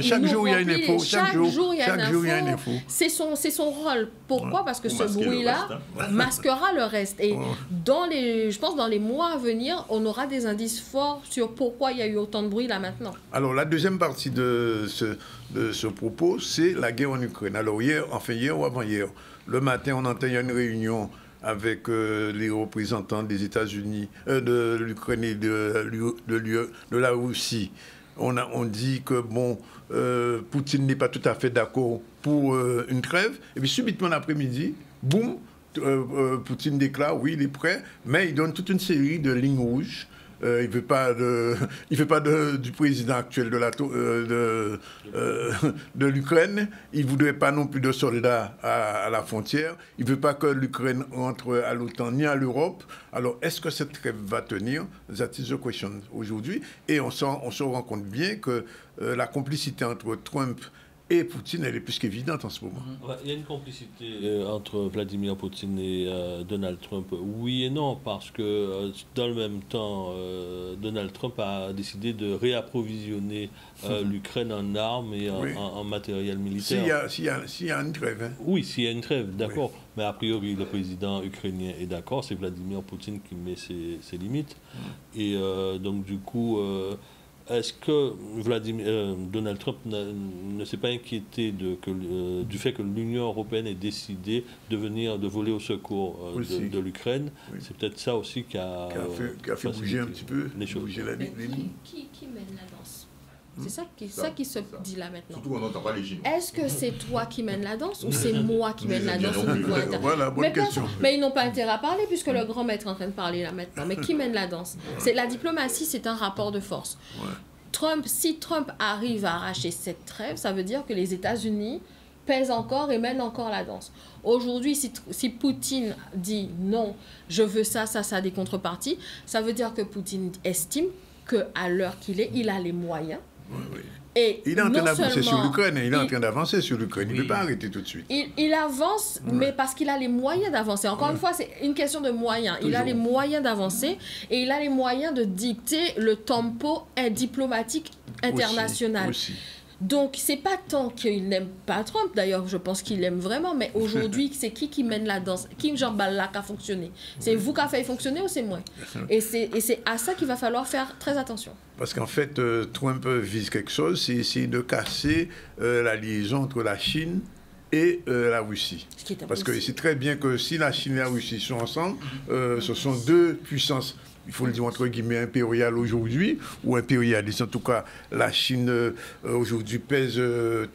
S1: Chaque jour, il y a une info. Chaque jour, il y a une info.
S2: C'est son rôle. Pourquoi? Parce que ce bruit-là masquera le reste. Et je pense dans les mois à venir, on aura des indices forts sur pourquoi il y a eu autant de bruit là maintenant.
S1: Alors, la deuxième partie de ce propos, c'est la guerre en Ukraine. Alors, hier ou avant-hier, le matin, on entend, il y a une réunion avec les représentants des États-Unis, de l'Ukraine et de la Russie. On dit que Poutine n'est pas tout à fait d'accord pour une trêve. Et puis subitement l'après-midi, boum, Poutine déclare oui, il est prêt, mais il donne toute une série de lignes rouges. Il ne veut pas, du président actuel de l'Ukraine. Il ne voudrait pas non plus de soldats à la frontière. Il ne veut pas que l'Ukraine entre à l'OTAN ni à l'Europe. Alors, est-ce que cette trêve va tenir? That is the question aujourd'hui. Et on se rend compte bien que la complicité entre Trump et Poutine, elle est plus qu'évidente en ce moment.
S4: Il y a une complicité entre Vladimir Poutine et Donald Trump. Oui et non, parce que dans le même temps, Donald Trump a décidé de réapprovisionner l'Ukraine en armes et en matériel militaire.
S1: S'il y a une trêve. Hein.
S4: Oui, s'il y a une trêve, d'accord. Oui. Mais a priori, le président ukrainien est d'accord. C'est Vladimir Poutine qui met ses limites. Et donc, du coup... est-ce que Donald Trump ne s'est pas inquiété du fait que l'Union européenne ait décidé de voler au secours de l'Ukraine? Oui. C'est peut-être ça aussi qui a
S1: fait bouger un petit peu
S4: les choses.
S2: Qui mène la danse? C'est ça qui se dit là maintenant.
S5: Surtout on n'entend pas les Chinois.
S2: Est-ce que c'est toi qui mène la danse ou c'est moi qui mène la danse au niveau interne?
S1: Voilà, bonne question.
S2: Mais ils n'ont pas intérêt à parler puisque le grand maître est en train de parler là maintenant. Mais qui mène la danse? La diplomatie, c'est un rapport de force. Ouais. Si Trump arrive à arracher cette trêve, ça veut dire que les États-Unis pèsent encore et mènent encore la danse. Aujourd'hui, si Poutine dit non, je veux ça a des contreparties, ça veut dire que Poutine estime qu'à l'heure qu'il est, il a les moyens.
S1: Oui.
S2: Et
S1: il est en train d'avancer sur l'Ukraine. Il est en train d'avancer sur l'Ukraine. Il ne peut pas arrêter tout de suite.
S2: Il avance, mais parce qu'il a les moyens d'avancer. Encore une fois, c'est une question de moyens. Il a les moyens d'avancer et il a les moyens de dicter le tempo diplomatique international.
S1: Aussi.
S2: Donc, c'est pas tant qu'il n'aime pas Trump, d'ailleurs, je pense qu'il l'aime vraiment, mais aujourd'hui, c'est qui mène la danse? Qui, genre, là, qui a fonctionné? C'est vous qui a fait fonctionner ou c'est moi? Et c'est à ça qu'il va falloir faire très attention.
S1: Parce qu'en fait, Trump vise quelque chose, c'est essayer de casser la liaison entre la Chine et la Russie. Parce que c'est très bien que si la Chine et la Russie sont ensemble, ce sont deux puissances, il faut le dire entre guillemets, impériales aujourd'hui, ou impérialistes. En tout cas, la Chine aujourd'hui pèse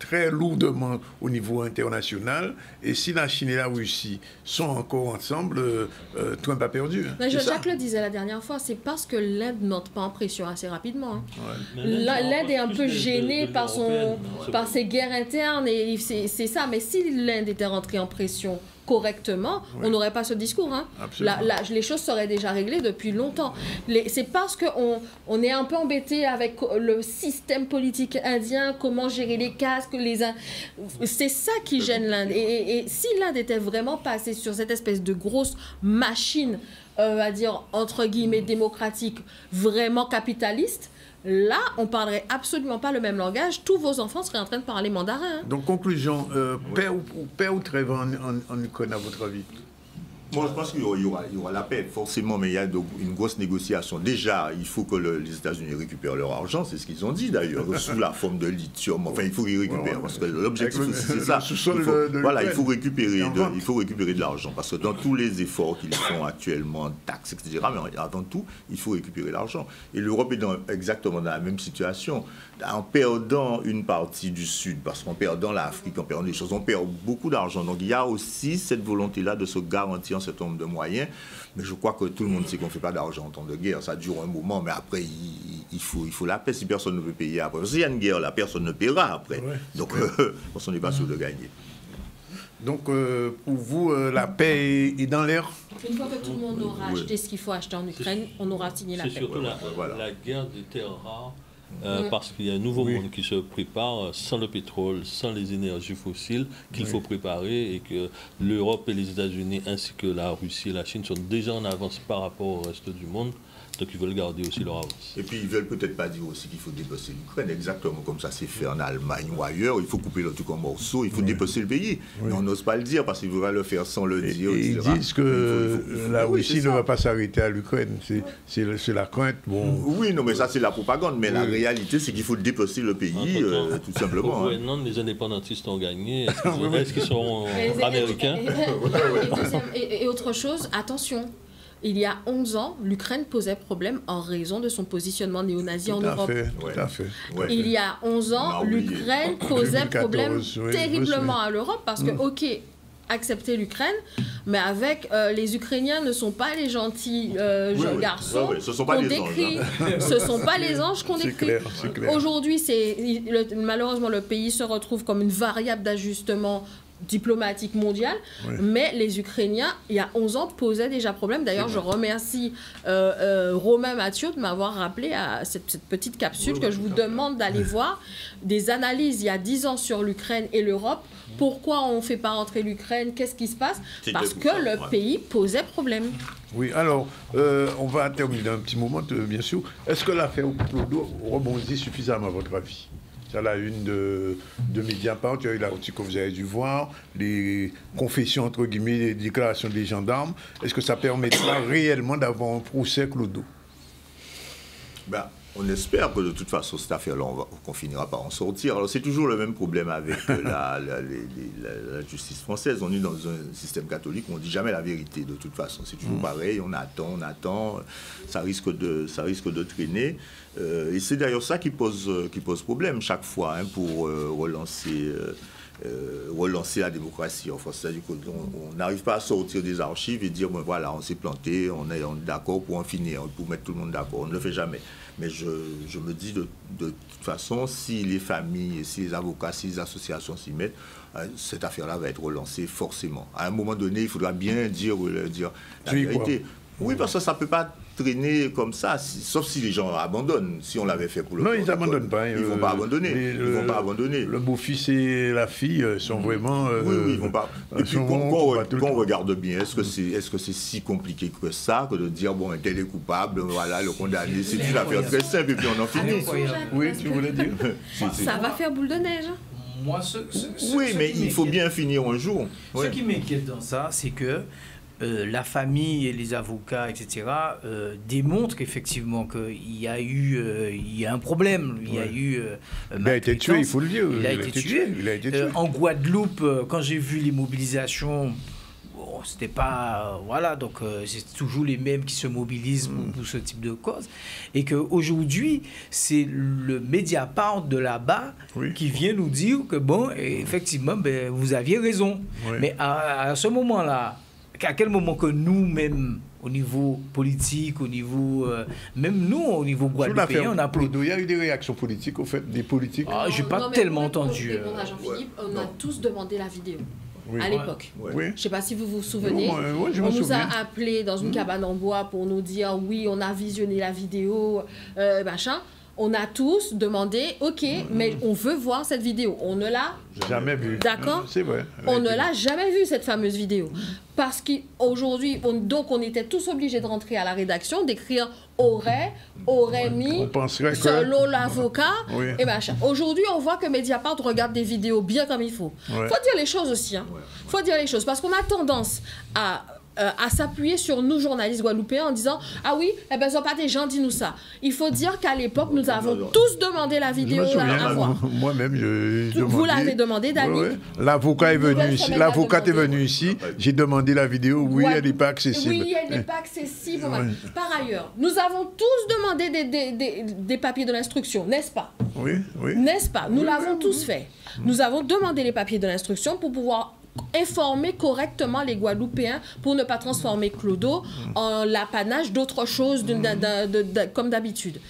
S1: très lourdement au niveau international. Et si la Chine et la Russie sont encore ensemble, Trump a perdu.
S2: Mais Jacques le disait la dernière fois, c'est parce que l'Inde ne monte pas en pression assez rapidement. Ouais. L'Inde est un peu gênée par ses guerres internes, et c'est ça. Mais si l'Inde était rentrée en pression correctement, on n'aurait pas ce discours. Hein. Les choses seraient déjà réglées depuis longtemps. C'est parce qu'on est un peu embêté avec le système politique indien, comment gérer les casques, c'est ça qui gêne l'Inde. Et si l'Inde était vraiment passée sur cette espèce de grosse machine, à dire entre guillemets démocratique, vraiment capitaliste, là, on ne parlerait absolument pas le même langage. Tous vos enfants seraient en train de parler mandarin. Hein.
S1: Donc, conclusion, paix ou trêve en Ukraine, à votre avis?
S5: Moi, je pense qu'il y aura la paix, forcément, mais il y a une grosse négociation. Déjà, il faut que les États-Unis récupèrent leur argent, c'est ce qu'ils ont dit d'ailleurs, sous la forme de lithium. Enfin, il faut qu'ils récupèrent, parce que l'objectif, c'est ça. Il faut récupérer de l'argent, parce que dans tous les efforts qu'ils font actuellement, taxes, etc., mais avant tout, il faut récupérer l'argent. Et l'Europe est exactement dans la même situation. En perdant une partie du Sud, parce qu'en perdant l'Afrique, en perdant des choses, on perd beaucoup d'argent. Donc il y a aussi cette volonté-là de se garantir un certain nombre de moyens. Mais je crois que tout le monde sait qu'on ne fait pas d'argent en temps de guerre. Ça dure un moment, mais après, il faut la paix si personne ne veut payer après. Parce qu'il y a une guerre, là, personne ne paiera après. Ouais, donc on n'est pas sûr de gagner.
S1: Donc, pour vous, la paix est dans l'air?
S2: Une fois que tout le monde aura acheté ce qu'il faut acheter en Ukraine, on aura signé la paix.
S4: C'est surtout la guerre des terres rares. Parce qu'il y a un nouveau monde qui se prépare sans le pétrole, sans les énergies fossiles qu'il faut préparer, et que l'Europe et les États-Unis ainsi que la Russie et la Chine sont déjà en avance par rapport au reste du monde. Donc ils veulent garder aussi leur avance.
S5: Et puis ils veulent peut-être pas dire aussi qu'il faut dépecer l'Ukraine, exactement comme ça s'est fait en Allemagne ou ailleurs. Il faut couper le truc en morceaux, il faut dépecer le pays. Mais on n'ose pas le dire parce qu'ils voudraient le faire sans le dire.
S1: Et ils disent que la Russie ne va pas s'arrêter à l'Ukraine. C'est la crainte. Bon.
S5: Oui, non, mais ça c'est la propagande. Mais la réalité, c'est qu'il faut dépecer le pays, tout simplement.
S4: Non, les indépendantistes ont gagné. Est-ce qu'ils seront américains?
S2: Et autre chose, attention. Il y a 11 ans, l'Ukraine posait problème en raison de son positionnement néo-nazi en Europe.
S1: Tout à fait.
S2: Il y a 11 ans, l'Ukraine posait problème terriblement à l'Europe parce que, ok, accepter l'Ukraine, mais avec les Ukrainiens ne sont pas les gentils garçons qu'on décrit. Ce ne sont pas les anges qu'on décrit. Aujourd'hui, malheureusement, le pays se retrouve comme une variable d'ajustement diplomatique mondiale, mais les Ukrainiens, il y a 11 ans, posaient déjà problème. D'ailleurs, je remercie Romain Mathieu de m'avoir rappelé à cette petite capsule que je vous demande d'aller voir. Des analyses il y a 10 ans sur l'Ukraine et l'Europe. Pourquoi on ne fait pas rentrer l'Ukraine? Qu'est-ce qui se passe? Parce que le pays posait problème.
S1: Oui, alors, on va terminer un petit moment, bien sûr. Est-ce que l'affaire Clodo rebondit suffisamment à votre avis? C'est la une de Mediapart, il y a eu l'article que vous avez dû voir, les confessions, entre guillemets, les déclarations des gendarmes. Est-ce que ça permettra réellement d'avoir un procès Clodo?
S5: On espère que de toute façon, cette affaire-là, qu'on finira par en sortir. Alors, c'est toujours le même problème avec la justice française. On est dans un système catholique où on ne dit jamais la vérité, de toute façon. C'est toujours pareil, on attend, ça risque de traîner. Et c'est d'ailleurs ça qui pose problème chaque fois, hein, pour relancer la démocratie en France. C'est-à-dire qu'on n'arrive pas à sortir des archives et dire, bon, voilà, on s'est planté, on est d'accord pour en finir, pour mettre tout le monde d'accord. On ne le fait jamais. Mais je me dis, de toute façon, si les familles, si les avocats, si les associations s'y mettent, cette affaire-là va être relancée forcément. À un moment donné, il faudra bien dire la vérité. Oui, parce que ça ne peut pas traîner comme ça, sauf si les gens abandonnent. Si on l'avait fait pour le...
S1: Non, ils n'abandonnent pas.
S5: Ils ne vont pas abandonner.
S1: Le beau-fils et la fille sont vraiment...
S5: oui, ils ne vont pas. Et puis, quand on regarde bien, est-ce que c'est si compliqué que ça, que de dire, bon, un tel est coupable, voilà, le condamné, c'est une affaire très simple, et puis on en finit.
S1: Oui, tu voulais dire.
S2: Ça va faire boule de neige.
S3: Moi,
S5: oui, mais il faut bien finir un jour.
S3: Ce qui m'inquiète dans ça, c'est que la famille et les avocats, etc., démontrent qu'effectivement il y a un problème. Il a été
S1: tué, il faut le dire.
S3: Il a été tué. En Guadeloupe, quand j'ai vu les mobilisations, bon, c'était pas... voilà, donc c'est toujours les mêmes qui se mobilisent pour ce type de cause. Et qu'aujourd'hui, c'est le Mediapart de là-bas qui vient nous dire que, bon, effectivement, ben, vous aviez raison. Oui. Mais à ce moment-là, à quel moment que nous-mêmes, au niveau politique, au niveau... même nous, au niveau guadeloupéen, on a...
S1: Il y a eu des réactions politiques, au fait, des politiques.
S3: Ah, j'ai pas tellement entendu.
S2: Jean-Philippe, on a tous demandé la vidéo.
S1: Oui.
S2: À l'époque.
S1: Oui.
S2: Je ne sais pas si vous vous souvenez. On nous a appelés dans une cabane en bois pour nous dire oui, on a visionné la vidéo, machin. On a tous demandé, ok, mais on veut voir cette vidéo. On ne l'a
S1: jamais vue.
S2: D'accord.
S1: C'est vrai.
S2: On ne l'a jamais vue, cette fameuse vidéo. Parce qu'aujourd'hui, on était tous obligés de rentrer à la rédaction, d'écrire aurait mis, selon l'avocat, et machin. Aujourd'hui, on voit que Mediapart regarde des vidéos bien comme il faut. Il faut dire les choses aussi. Hein. Faut dire les choses. Parce qu'on a tendance à s'appuyer sur nous, journalistes guadeloupéens, en disant « Ah oui, eh ben, pas des gens, dis-nous ça ». Il faut dire qu'à l'époque, nous avons tous demandé la vidéo à voir.
S1: Moi-même,
S2: vous l'avez demandé, Dani.
S1: L'avocat est venu ici. L'avocate est venue ici. J'ai demandé la vidéo. Oui, elle n'est pas accessible.
S2: Oui, elle n'est pas accessible. Par ailleurs, nous avons tous demandé des papiers de l'instruction, n'est-ce pas?
S1: Oui.
S2: N'est-ce pas? Nous l'avons tous fait. Nous avons demandé les papiers de l'instruction pour pouvoir informer correctement les Guadeloupéens pour ne pas transformer Clodo en l'apanage d'autre chose comme d'habitude.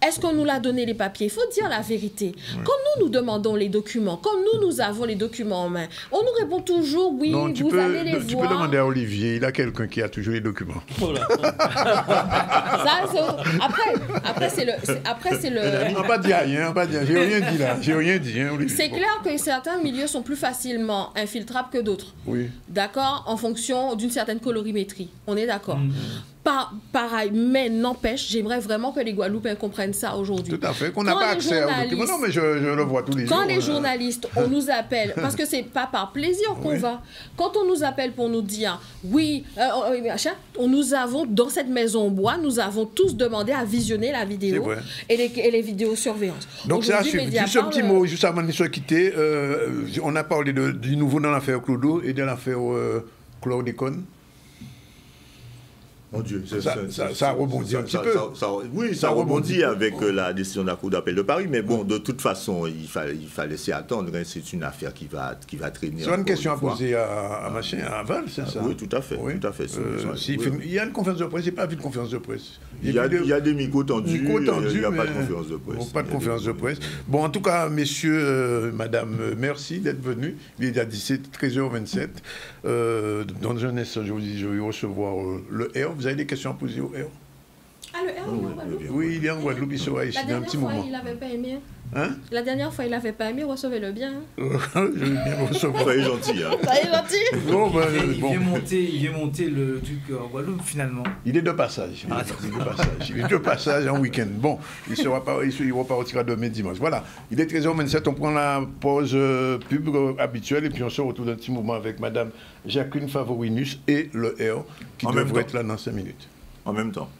S2: Est-ce qu'on nous l'a donné les papiers? Il faut dire la vérité. Quand nous demandons les documents, quand nous avons les documents en main, on nous répond toujours oui,
S1: non,
S2: vous allez les voir.
S1: Tu peux demander à Olivier, il a quelqu'un qui a toujours les documents.
S4: Voilà.
S2: Après, c'est le...
S1: On n'a pas dit rien, j'ai rien dit là. J'ai rien dit, hein, Olivier.
S2: C'est clair que certains milieux sont plus facilement infiltrables que d'autres.
S1: Oui.
S2: D'accord? En fonction d'une certaine colorimétrie. On est d'accord. Pareil, mais n'empêche, j'aimerais vraiment que les Guadeloupéens comprennent ça aujourd'hui.
S1: Tout à fait, qu'on n'a pas accès aux documents. Non, mais je le vois tous les jours.
S2: Quand les journalistes, on nous appelle, parce que c'est pas par plaisir qu'on va. Quand on nous appelle pour nous dire, oui, nous avons, dans cette maison en bois, nous avons tous demandé à visionner la vidéo et les vidéosurveillances.
S1: Donc c'est à suivre. Juste un petit mot, juste avant de se quitter, on a parlé du nouveau dans l'affaire Clodo et de l'affaire Chlordécone.
S5: Mon Dieu,
S1: ça rebondit un petit peu.
S5: Ça rebondit avec la décision de la Cour d'appel de Paris, mais bon, de toute façon, il fallait s'y attendre. C'est une affaire qui va traîner.
S1: C'est une question à poser à Val, c'est ça?
S5: Oui, tout à fait. Tout à fait.
S1: Il y a une conférence de presse, j'ai pas vu de conférence de presse.
S5: Il y a des micros tendus, il n'y a pas de conférence de presse.
S1: Pas de conférence de presse. Bon, en tout cas, messieurs, madame, merci d'être venus. Il est à 13h27. Dans un instant, je vous dis, je vais recevoir le R. Vous avez des questions à poser au R?
S2: Ah, le R, il est en Guadeloupe?
S1: Oui, il est en Guadeloupe, il sera ici dans un petit moment.
S2: La dernière fois, il n'avait pas aimé.
S1: Hein?
S2: La dernière fois, il n'avait pas aimé, recevez-le bien.
S1: Je vais bien recevoir.
S5: Soyez gentil. Hein.
S2: Soyez gentil.
S1: Non,
S3: il vient monter le truc en Guadeloupe, finalement.
S1: Il est de passage. Il est de passage en week-end. Bon, il repartira demain dimanche. Voilà, il est 13h27, on prend la pause pub habituelle et puis on se retrouve dans un petit moment avec Madame Jacqueline Favorinus et le R qui devrait être là dans 5 minutes.
S5: En même temps.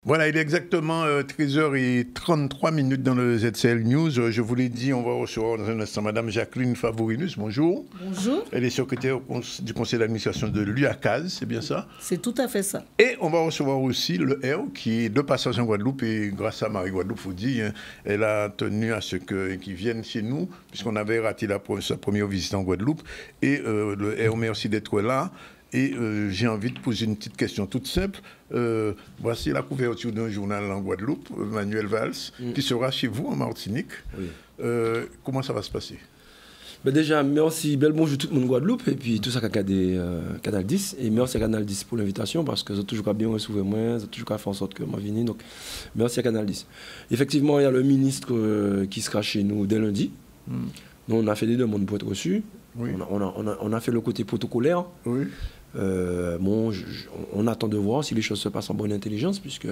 S1: Voilà, il est exactement 13h33 dans le ZCL News. Je vous l'ai dit, on va recevoir dans un instant Mme Jacqueline Favorinus. Bonjour.
S2: Bonjour.
S1: Elle est secrétaire du conseil d'administration de l'UACAS, c'est bien ça?
S2: C'est tout à fait ça.
S1: Et on va recevoir aussi le R, qui est de passage en Guadeloupe, et grâce à Marie Guadeloupe, vous dit, elle a tenu à ce qu'ils viennent chez nous, puisqu'on avait raté sa première visite en Guadeloupe. Et le R, merci d'être là. Et j'ai envie de poser une petite question toute simple. Voici la couverture d'un journal en Guadeloupe, Manuel Valls, qui sera chez vous en Martinique. Oui. Comment ça va se passer?
S6: Ben déjà, merci, bel bonjour tout le monde Guadeloupe, et puis tout ça qu'a regardé Canal 10. Et merci à Canal 10 pour l'invitation, parce que j'ai toujours bien recevoir moi, j'ai toujours fait en sorte que moi vienne. Donc, merci à Canal 10. Effectivement, il y a le ministre qui sera chez nous dès lundi. Nous, on a fait des demandes pour être reçus. Oui. On a fait le côté protocolaire. Oui. On attend de voir si les choses se passent en bonne intelligence, puisque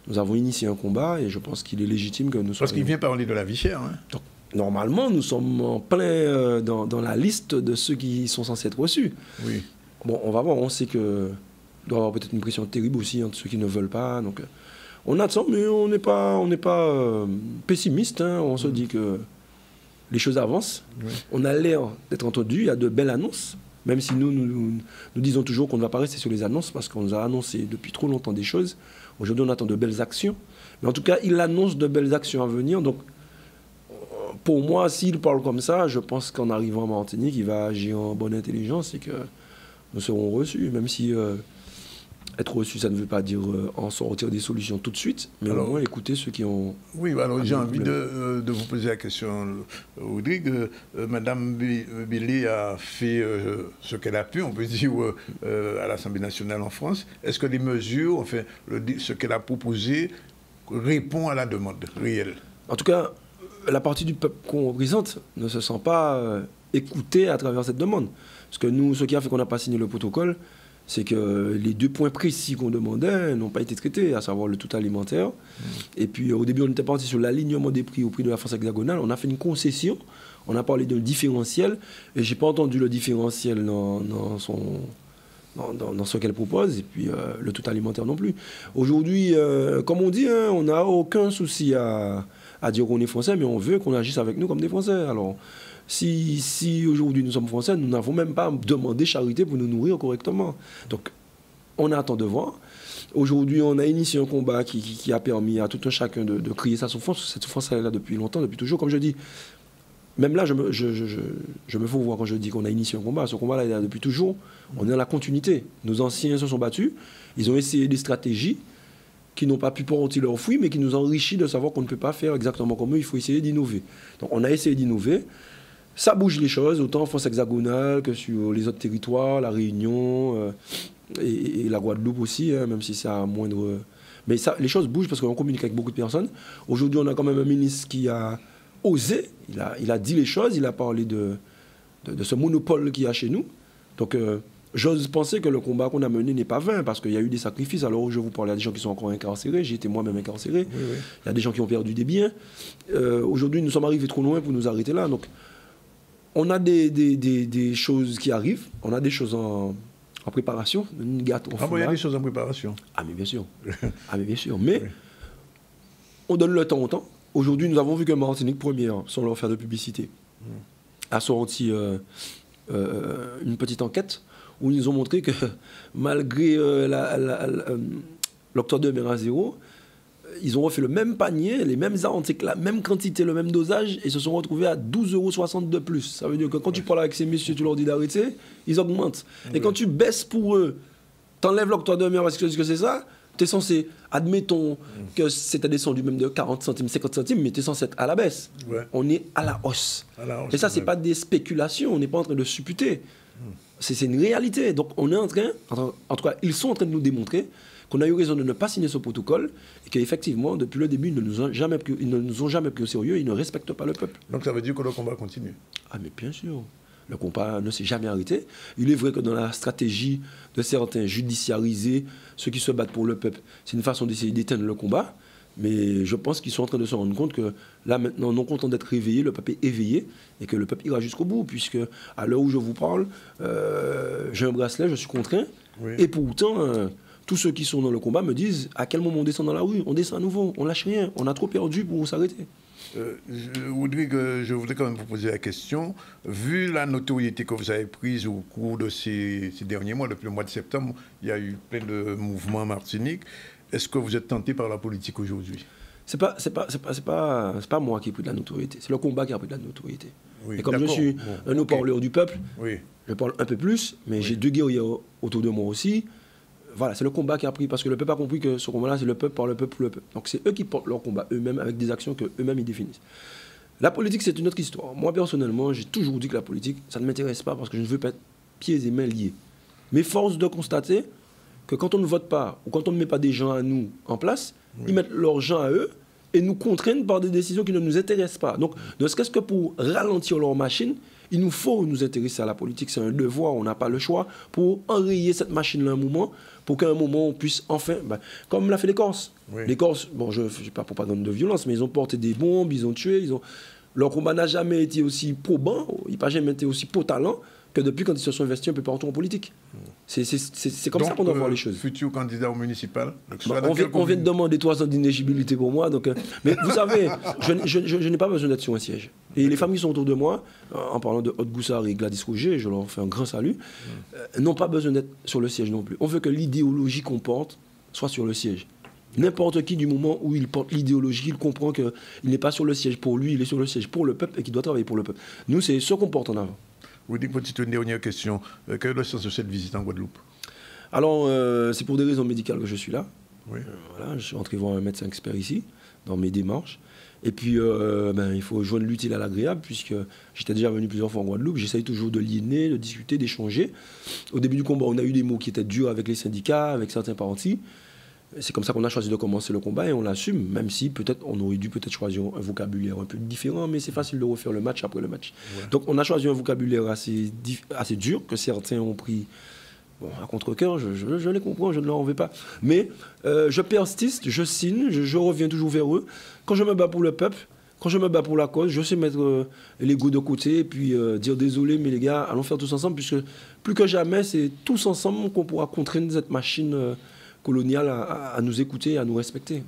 S6: nous avons initié un combat et je pense qu'il est légitime que nous soyons...
S1: Parce qu'il vient parler de la vie chère. Hein.
S6: Donc, normalement, nous sommes en plein dans la liste de ceux qui sont censés être reçus. Oui. Bon, on va voir. On sait qu'il doit y avoir peut-être une pression terrible aussi entre ceux qui ne veulent pas. Donc, on attend, mais on n'est pas pessimiste. Hein. On se dit que les choses avancent. Oui. On a l'air d'être entendu. Il y a de belles annonces. Même si nous disons toujours qu'on ne va pas rester sur les annonces parce qu'on nous a annoncé depuis trop longtemps des choses. Aujourd'hui, on attend de belles actions. Mais en tout cas, il annonce de belles actions à venir. Donc, pour moi, s'il parle comme ça, je pense qu'en arrivant à Martinique, il va agir en bonne intelligence et que nous serons reçus. Même si être reçu, ça ne veut pas dire en sortir des solutions tout de suite, mais alors, au moins écouter ceux qui ont...
S1: Oui, alors j'ai envie de vous poser la question, Rodrigue. Madame Billy a fait ce qu'elle a pu, on peut dire, à l'Assemblée nationale en France. Est-ce que les mesures, enfin, ce qu'elle a proposé, répond à la demande réelle?
S6: En tout cas, la partie du peuple qu'on représente ne se sent pas écoutée à travers cette demande. Parce que nous, ce qui a fait qu'on n'a pas signé le protocole, c'est que les 2 points précis qu'on demandait n'ont pas été traités, à savoir le tout alimentaire. Et puis au début, on était parti sur l'alignement des prix au prix de la France hexagonale. On a fait une concession, on a parlé d'un différentiel, et je n'ai pas entendu le différentiel dans ce qu'elle propose, et puis le tout alimentaire non plus. Aujourd'hui, comme on dit, hein, on n'a aucun souci à dire qu'on est français, mais on veut qu'on agisse avec nous comme des Français. Alors, si aujourd'hui nous sommes français, nous n'avons même pas demandé charité pour nous nourrir correctement. Donc, on attend de voir. Aujourd'hui, on a initié un combat qui a permis à tout un chacun de crier sa souffrance. Cette souffrance, elle est là depuis longtemps, depuis toujours. Comme je dis, même là, je me fais voir quand je dis qu'on a initié un combat. Ce combat-là, il est là depuis toujours. On est dans la continuité. Nos anciens se sont battus. Ils ont essayé des stratégies qui n'ont pas pu porter leur fruit, mais qui nous enrichissent de savoir qu'on ne peut pas faire exactement comme eux. Il faut essayer d'innover. Donc, on a essayé d'innover. Ça bouge les choses, autant en France hexagonale que sur les autres territoires, la Réunion et la Guadeloupe aussi, hein, même si c'est à moindre... Mais ça, les choses bougent parce qu'on communique avec beaucoup de personnes. Aujourd'hui, on a quand même un ministre qui a osé, il a dit les choses, il a parlé de ce monopole qu'il y a chez nous. Donc, j'ose penser que le combat qu'on a mené n'est pas vain, parce qu'il y a eu des sacrifices. Alors, je vous parle, il y a des gens qui sont encore incarcérés, j'ai été moi-même incarcéré, oui. Il y a des gens qui ont perdu des biens. Aujourd'hui, nous sommes arrivés trop loin pour nous arrêter là. Donc, on a des choses qui arrivent, on a des choses en préparation.
S1: Il y a des choses en préparation.
S6: Ah, mais bien sûr. Mais oui. On donne le temps au temps. Aujourd'hui, nous avons vu que Martinique Première, sans leur faire de publicité, a sorti une petite enquête où ils nous ont montré que malgré l'octroi de mer à zéro, ils ont refait le même panier, les mêmes articles, la même quantité, le même dosage, et se sont retrouvés à 12,60 € de plus. Ça veut dire que quand tu parles avec ces messieurs, tu leur dis d'arrêter, ils augmentent. Et quand tu baisses pour eux, t'enlèves l'octroi de mer parce que c'est ça, tu es censé, admettons que c'était descendu même de 40 centimes, 50 centimes, mais tu es censé être à la baisse. Ouais. On est à la hausse. Et ça, c'est pas des spéculations, on n'est pas en train de supputer. C'est une réalité. Donc on est en train, en tout cas, ils sont en train de nous démontrer qu'on a eu raison de ne pas signer ce protocole et qu'effectivement, depuis le début, ils ne nous ont jamais pris au sérieux, ils ne respectent pas le peuple.
S1: Donc ça veut dire que le combat continue?
S6: Ah mais bien sûr. Le combat ne s'est jamais arrêté. Il est vrai que dans la stratégie de certains judiciarisés, ceux qui se battent pour le peuple, c'est une façon d'essayer d'éteindre le combat. Mais je pense qu'ils sont en train de se rendre compte que là maintenant, non content d'être réveillé, le peuple est éveillé et que le peuple ira jusqu'au bout, puisque à l'heure où je vous parle, j'ai un bracelet, je suis contraint, oui. Et pourtant... tous ceux qui sont dans le combat me disent à quel moment on descend dans la rue, on descend à nouveau, on lâche rien, on a trop perdu pour s'arrêter.
S1: Je voudrais quand même vous poser la question. Vu la notoriété que vous avez prise au cours de ces derniers mois, depuis le mois de septembre, il y a eu plein de mouvements en Martinique. Est-ce que vous êtes tenté par la politique aujourd'hui?
S6: C'est pas moi qui ai pris de la notoriété, c'est le combat qui a pris de la notoriété.
S1: Oui,
S6: et comme je suis un haut-parleur du peuple,
S1: oui,
S6: je parle un peu plus, mais j'ai 2 guerriers autour de moi aussi. Voilà, c'est le combat qui a pris, parce que le peuple a compris que ce combat-là, c'est le peuple par le peuple pour le peuple. Donc c'est eux qui portent leur combat eux-mêmes avec des actions qu'eux-mêmes ils définissent. La politique, c'est une autre histoire. Moi, personnellement, j'ai toujours dit que la politique, ça ne m'intéresse pas parce que je ne veux pas être pieds et mains liés. Mais force de constater que quand on ne vote pas ou quand on ne met pas des gens à nous en place, ils mettent leurs gens à eux et nous contraignent par des décisions qui ne nous intéressent pas. Donc, ne serait-ce que pour ralentir leur machine, il nous faut nous intéresser à la politique. C'est un devoir, on n'a pas le choix pour enrayer cette machine-là un moment, pour qu'à un moment on puisse enfin, comme l'a fait les Corses. Oui. Les Corses, bon, je ne fais pas propagande de violence, mais ils ont porté des bombes, ils ont tué, leur combat n'a jamais été aussi probant, il n'a jamais été aussi potalant que depuis quand ils se sont investis un peu partout en politique. C'est comme donc, ça qu'on doit voir les choses.
S1: Futur candidat au municipal.
S6: On vient de demander 3 ans d'inéligibilité pour moi. Donc, mais vous savez, je n'ai pas besoin d'être sur un siège. Et les femmes qui sont autour de moi, en parlant de Haute Goussard et Gladys Rouget, je leur fais un grand salut, n'ont pas besoin d'être sur le siège non plus. On veut que l'idéologie qu'on porte soit sur le siège. N'importe qui, du moment où il porte l'idéologie, il comprend qu'il n'est pas sur le siège pour lui, il est sur le siège pour le peuple et qu'il doit travailler pour le peuple. Nous, c'est ce qu'on porte en avant.
S1: Vous dites une dernière question. Quel est le sens de cette visite en Guadeloupe?
S6: Alors, c'est pour des raisons médicales que je suis là.
S1: Oui.
S6: Voilà, je suis entré voir un médecin expert ici, dans mes démarches. Et puis, il faut joindre l'utile à l'agréable, puisque j'étais déjà venu plusieurs fois en Guadeloupe. J'essaye toujours de lier, de discuter, d'échanger. Au début du combat, on a eu des mots qui étaient durs avec les syndicats, avec certains partis. C'est comme ça qu'on a choisi de commencer le combat et on l'assume, même si peut-être on aurait dû choisir un vocabulaire un peu différent, mais c'est facile de refaire le match après le match. Ouais. Donc on a choisi un vocabulaire assez dur, que certains ont pris à contre-cœur, je les comprends, je ne leur en veux pas. Mais je persiste, je signe, je reviens toujours vers eux. Quand je me bats pour le peuple, quand je me bats pour la cause, je sais mettre l'ego de côté et puis dire désolé, mais les gars, allons faire tous ensemble, puisque plus que jamais, c'est tous ensemble qu'on pourra contraindre cette machine coloniale à nous écouter, à nous respecter.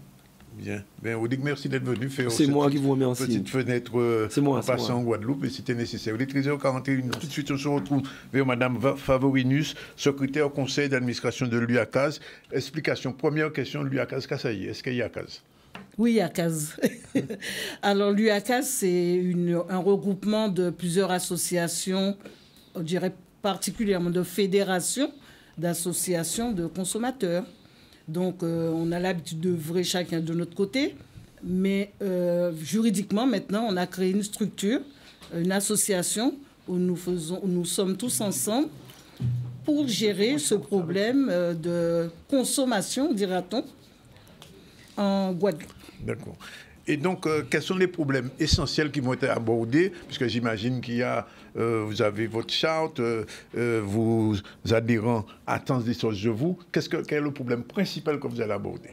S1: Bien. Ben, Oudik, merci d'être venu faire
S6: c'est moi qui vous remercie.
S1: Petite fenêtre en passant en Guadeloupe, et c'était nécessaire. Il est 13h41, tout de suite on se retrouve vers Mme Favorinus, secrétaire au conseil d'administration de l'UACAS. Explication, première question de l'UACAS Kassaï. Est-ce qu'il y a UACAS?
S7: Oui, UACAS. Alors l'UACAS, c'est un regroupement de plusieurs associations, on dirait particulièrement de fédérations, d'associations de consommateurs. Donc, on a l'habitude d'œuvrer chacun de notre côté, mais juridiquement, maintenant, on a créé une structure, une association où nous sommes tous ensemble pour gérer ce problème de consommation, dira-t-on, en Guadeloupe.
S1: D'accord. Et donc, quels sont les problèmes essentiels qui vont être abordés? Puisque j'imagine qu'il y a, vous avez votre charte, vos adhérents attendent des choses de vous. Quel est le problème principal que vous allez aborder?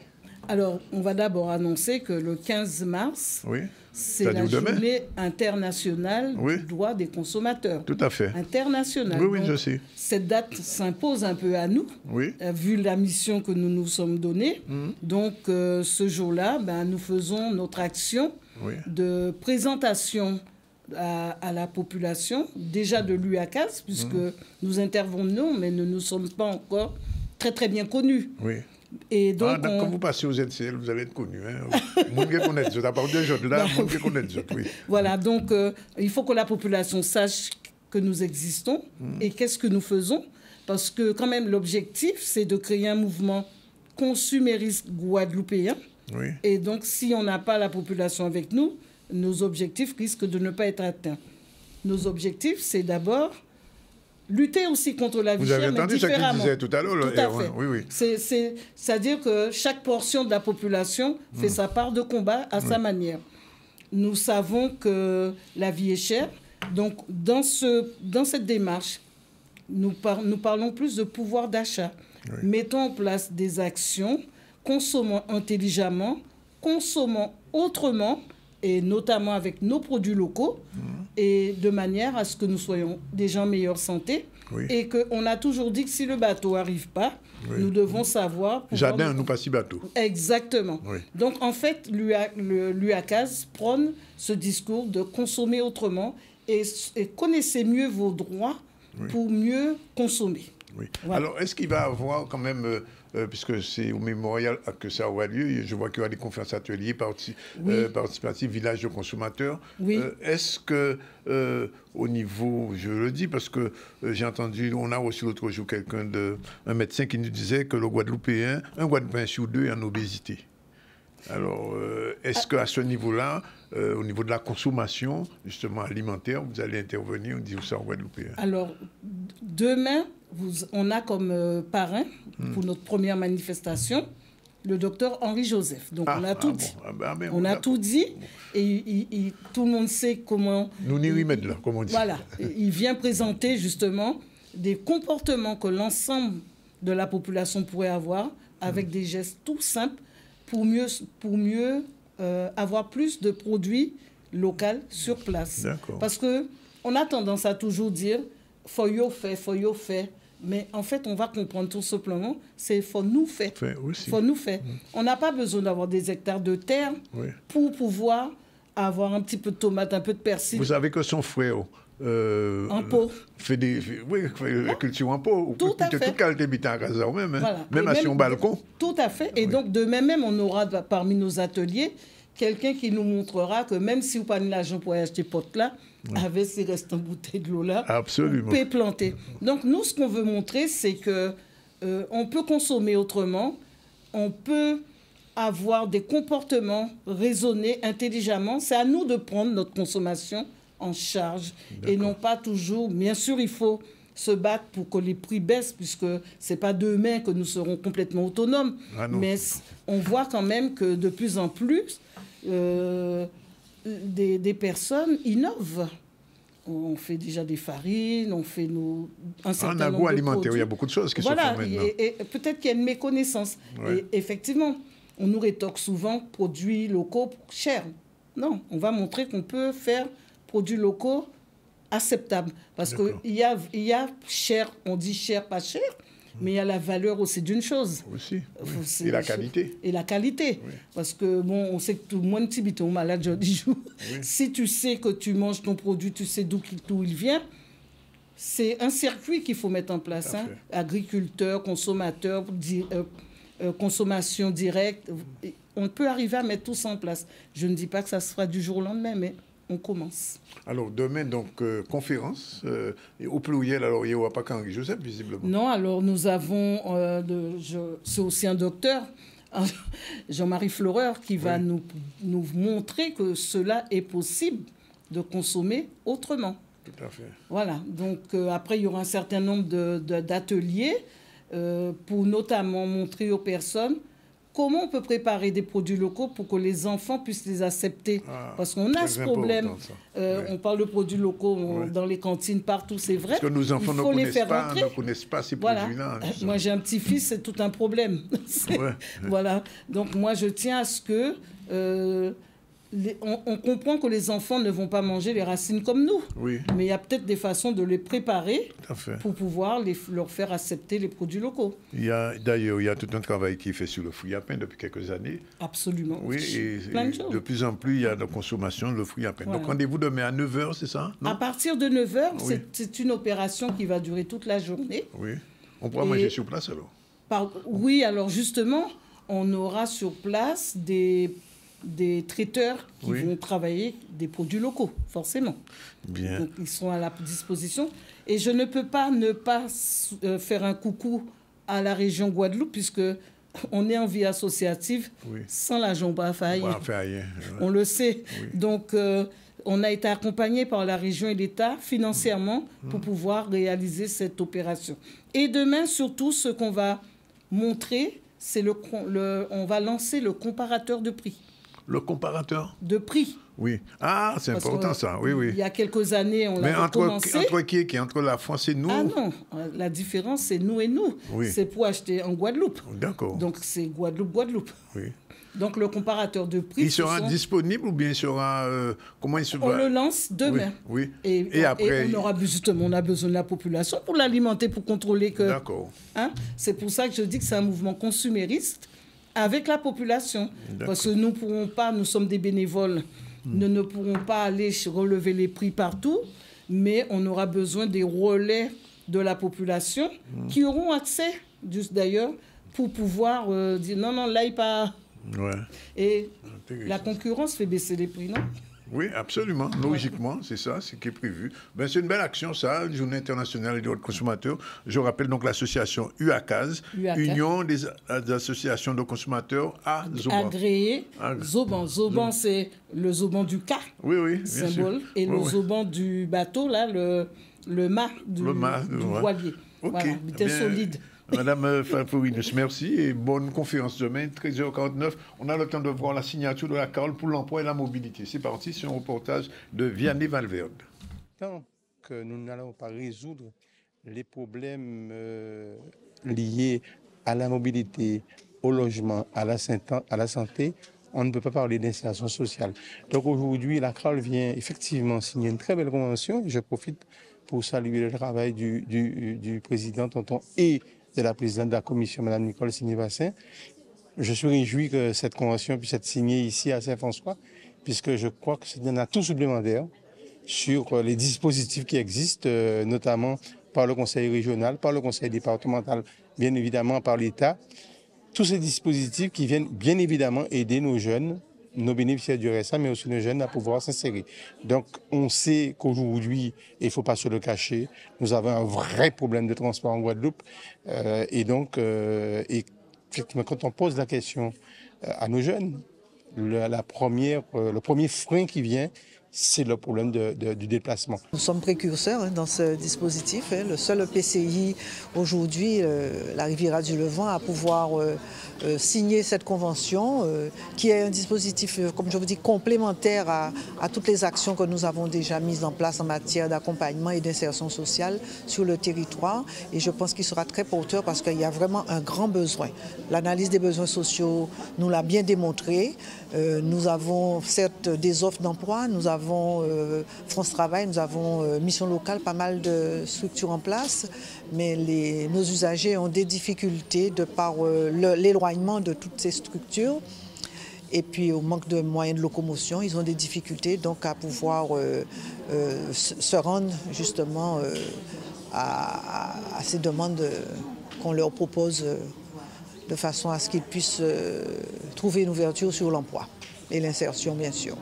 S7: Alors, on va d'abord annoncer que le 15 mars,
S1: oui.
S7: C'est la journée internationale du droit des consommateurs.
S1: Tout à fait.
S7: Internationale.
S1: Oui,
S7: donc,
S1: je sais.
S7: Cette date s'impose un peu à nous, vu la mission que nous nous sommes donnée. Donc, ce jour-là, nous faisons notre action de présentation à la population, déjà de l'UACAS, puisque nous intervenons, mais nous ne sommes pas encore très, très bien connus.
S1: Oui.
S7: Et donc,
S1: quand vous passez aux NCL, vous allez être connu. Moun qui connaît ça, à part de gens là, moun qui connaît ça, oui.
S7: Voilà, donc il faut que la population sache que nous existons et qu'est-ce que nous faisons. Parce que quand même, l'objectif, c'est de créer un mouvement consumériste guadeloupéen.
S1: Oui.
S7: Et donc, si on n'a pas la population avec nous, nos objectifs risquent de ne pas être atteints. Nos objectifs, c'est d'abord lutter aussi contre la vie chère, mais différemment.
S1: Vous avez entendu ce qu'il disait tout à l'heure.
S7: Tout à fait.
S1: Oui.
S7: C'est-à-dire que chaque portion de la population fait sa part de combat à sa manière. Nous savons que la vie est chère. Donc, dans cette démarche, nous parlons plus de pouvoir d'achat. Oui. Mettons en place des actions, consommons intelligemment, consommons autrement, et notamment avec nos produits locaux, et de manière à ce que nous soyons déjà en meilleure santé.
S1: Oui.
S7: Et qu'on a toujours dit que si le bateau n'arrive pas, nous devons savoir...
S1: Jardin, nous pas si bateau.
S7: Exactement.
S1: Oui.
S7: Donc, en fait, l'UACAS prône ce discours de consommer autrement et connaissez mieux vos droits pour mieux consommer.
S1: Oui.
S7: Voilà.
S1: Alors, est-ce qu'il va y avoir quand même, puisque c'est au mémorial que ça aura lieu, je vois qu'il y aura des conférences ateliers participatives, village de consommateurs.
S7: Oui.
S1: Est-ce que, au niveau, je le dis parce que j'ai entendu, on a reçu l'autre jour un médecin qui nous disait que le Guadeloupéen, un Guadeloupéen sur 2 est en obésité. Alors, est-ce qu'à ce niveau-là, au niveau de la consommation, justement alimentaire, vous allez intervenir, on dit ça en Guadeloupéen?
S7: Alors, demain, on a comme parrain, pour notre première manifestation, le docteur Henri Joseph. Donc, on a tout dit. On a tout dit. Et tout le monde sait comment...
S1: Nous n'y remettre là, comme on dit.
S7: Voilà. Il vient présenter, justement, des comportements que l'ensemble de la population pourrait avoir avec des gestes tout simples pour mieux avoir plus de produits locaux sur place. Parce qu'on a tendance à toujours dire « faut yo fait ». Mais en fait, on va comprendre tout simplement, c'est « faut nous faire ». Faut nous faire. On n'a pas besoin d'avoir des hectares de terre pour pouvoir avoir un petit peu de tomates, un peu de persil.
S1: Vous savez que son frère...
S7: en pot.
S1: Fait la culture en pot.
S7: Tout à fait.
S1: Toute qualité d'habitat à casa même.
S7: Voilà.
S1: Même à son balcon.
S7: Tout à fait. Et donc, de même, on aura parmi nos ateliers quelqu'un qui nous montrera que même si vous n'avez pas l'argent pour acheter pote là, avec ces restants bouteilles de l'eau là,
S1: absolument,
S7: on peut planter. Donc, nous, ce qu'on veut montrer, c'est que on peut consommer autrement, on peut avoir des comportements raisonnés intelligemment. C'est à nous de prendre notre consommation en charge et non pas toujours. Bien sûr, il faut se battre pour que les prix baissent puisque c'est pas demain que nous serons complètement autonomes. Mais on voit quand même que de plus en plus des personnes innovent. On fait déjà des farines, on fait un certain nombre de produits. En
S1: agroalimentaire, il y a beaucoup de choses qui se font maintenant.
S7: Et peut-être qu'il y a une méconnaissance. Et effectivement, on nous rétorque souvent produits locaux chers. Non, on va montrer qu'on peut faire produits locaux acceptables. Parce qu'il y a cher, on dit cher, pas cher, mais il y a la valeur aussi d'une chose.
S1: Aussi. Et la qualité.
S7: Et la qualité. Oui. Parce que, bon, on sait que tout le monde est malade aujourd'hui. Si tu sais que tu manges ton produit, tu sais d'où il vient, c'est un circuit qu'il faut mettre en place. Hein. Agriculteurs, consommateurs, consommation directe. On peut arriver à mettre tout ça en place. Je ne dis pas que ça se fera du jour au lendemain, mais on commence.
S1: Alors, demain, donc, conférence, au pluriel, alors il n'y aura pas qu'Henri Joseph, visiblement.
S7: Non, alors nous avons, c'est aussi un docteur, Jean-Marie Floreur, qui va nous montrer que cela est possible de consommer autrement.
S1: Tout à fait.
S7: Voilà, donc après, il y aura un certain nombre d'ateliers pour notamment montrer aux personnes comment on peut préparer des produits locaux pour que les enfants puissent les accepter. Parce qu'on a ce problème. On parle de produits locaux dans les cantines, partout, c'est vrai.
S1: Parce que nos enfants ne connaissent pas ces produits-là.
S7: Moi, j'ai un petit-fils, c'est tout un problème. Voilà. Donc, moi, je tiens à ce que... on comprend que les enfants ne vont pas manger les racines comme nous. Mais il y a peut-être des façons de les préparer pour pouvoir leur faire accepter les produits locaux.
S1: D'ailleurs, il y a tout un travail qui est fait sur le fruit à pain depuis quelques années.
S7: Absolument.
S1: Oui, et de plus en plus, il y a de consommation de fruits à pain. Donc, rendez-vous demain à 9h, c'est ça?
S7: À partir de 9h, c'est une opération qui va durer toute la journée.
S1: Oui. On pourra manger sur place alors?
S7: Oui, alors justement, on aura sur place des traiteurs qui vont travailler des produits locaux, forcément.
S1: Bien.
S7: Donc, ils sont à la disposition. Et je ne peux pas ne pas faire un coucou à la région Guadeloupe, puisque on est en vie associative sans la Jomba Faye. On le sait. Donc, on a été accompagné par la région et l'État financièrement pour pouvoir réaliser cette opération. Et demain, surtout, ce qu'on va montrer, c'est on va lancer le comparateur de prix.
S1: Le comparateur?
S7: de prix.
S1: Oui. Ah, c'est
S7: Parce
S1: important
S7: que,
S1: ça, oui, oui.
S7: Il y a quelques années, on
S1: Mais
S7: l'a commencé.
S1: entre qui? Entre la France et nous?
S7: Ah non, la différence, c'est nous et nous.
S1: Oui.
S7: C'est pour acheter en Guadeloupe.
S1: D'accord.
S7: Donc, c'est Guadeloupe.
S1: Oui.
S7: Donc, le comparateur de prix...
S1: Il sera disponible ou bien il sera... comment il sera...
S7: On le lance demain.
S1: Oui.
S7: Et
S1: après...
S7: on aura justement, on a besoin de la population pour l'alimenter, pour contrôler que...
S1: D'accord.
S7: Hein? C'est pour ça que je dis que c'est un mouvement consumériste avec la population. Parce que nous ne pourrons pas, nous sommes des bénévoles, nous ne pourrons pas aller relever les prix partout, mais on aura besoin des relais de la population qui auront accès, juste d'ailleurs, pour pouvoir dire non, là, il pas...
S1: Ouais.
S7: Et la concurrence fait baisser les prix, non?
S1: Oui, absolument. Logiquement, c'est ça, c'est ce qui est prévu. Ben, c'est une belle action, ça, Journée internationale des droits de consommateurs. Je rappelle donc l'association UACAS, Union des associations de consommateurs à Zoban.
S7: Agréé Zoban. Zoban, c'est le Zoban du cas,
S1: bien
S7: symbole,
S1: sûr.
S7: et le Zoban du bateau, là, le mât du voilier.
S1: Ok.
S7: Voilà, c'était solide.
S1: Madame Favorinus, merci et bonne conférence demain, 13h49. On a le temps de voir la signature de la Carole pour l'emploi et la mobilité. C'est parti, c'est un reportage de Vianney Valverde.
S8: Tant que nous n'allons pas résoudre les problèmes liés à la mobilité, au logement, à la santé, on ne peut pas parler d'insertion sociale. Donc aujourd'hui, la Carole vient effectivement signer une très belle convention. Je profite pour saluer le travail du président Tonton et de la présidente de la commission, Mme Nicole Signé-Bassin. Je suis réjoui que cette convention puisse être signée ici à Saint-François, puisque je crois que c'est un atout supplémentaire sur les dispositifs qui existent, notamment par le conseil régional, par le conseil départemental, bien évidemment par l'État. Tous ces dispositifs qui viennent bien évidemment aider nos jeunes, nos bénéficiaires du RSA, mais aussi nos jeunes à pouvoir s'insérer. Donc, on sait qu'aujourd'hui, il ne faut pas se le cacher, nous avons un vrai problème de transport en Guadeloupe. Effectivement, quand on pose la question à nos jeunes, le premier frein qui vient, c'est le problème du déplacement.
S9: Nous sommes précurseurs dans ce dispositif. Le seul PCI aujourd'hui, la Riviera du Levant, à pouvoir signer cette convention qui est un dispositif, comme je vous dis, complémentaire à toutes les actions que nous avons déjà mises en place en matière d'accompagnement et d'insertion sociale sur le territoire. Et je pense qu'il sera très porteur parce qu'il y a vraiment un grand besoin. L'analyse des besoins sociaux nous l'a bien démontré. Nous avons certes des offres d'emploi, nous avons France Travail, nous avons Mission Locale, pas mal de structures en place, mais nos usagers ont des difficultés de par l'éloignement de toutes ces structures. Et puis au manque de moyens de locomotion, ils ont des difficultés donc à pouvoir se rendre justement à ces demandes qu'on leur propose de façon à ce qu'ils puissent trouver une ouverture sur l'emploi et l'insertion, bien sûr.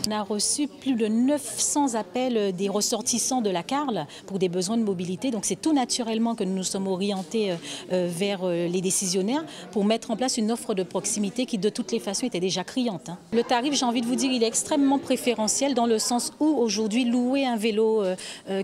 S10: On a reçu plus de 900 appels des ressortissants de la Carle pour des besoins de mobilité. Donc c'est tout naturellement que nous nous sommes orientés vers les décisionnaires pour mettre en place une offre de proximité qui de toutes les façons était déjà criante. Le tarif, j'ai envie de vous dire, il est extrêmement préférentiel dans le sens où aujourd'hui louer un vélo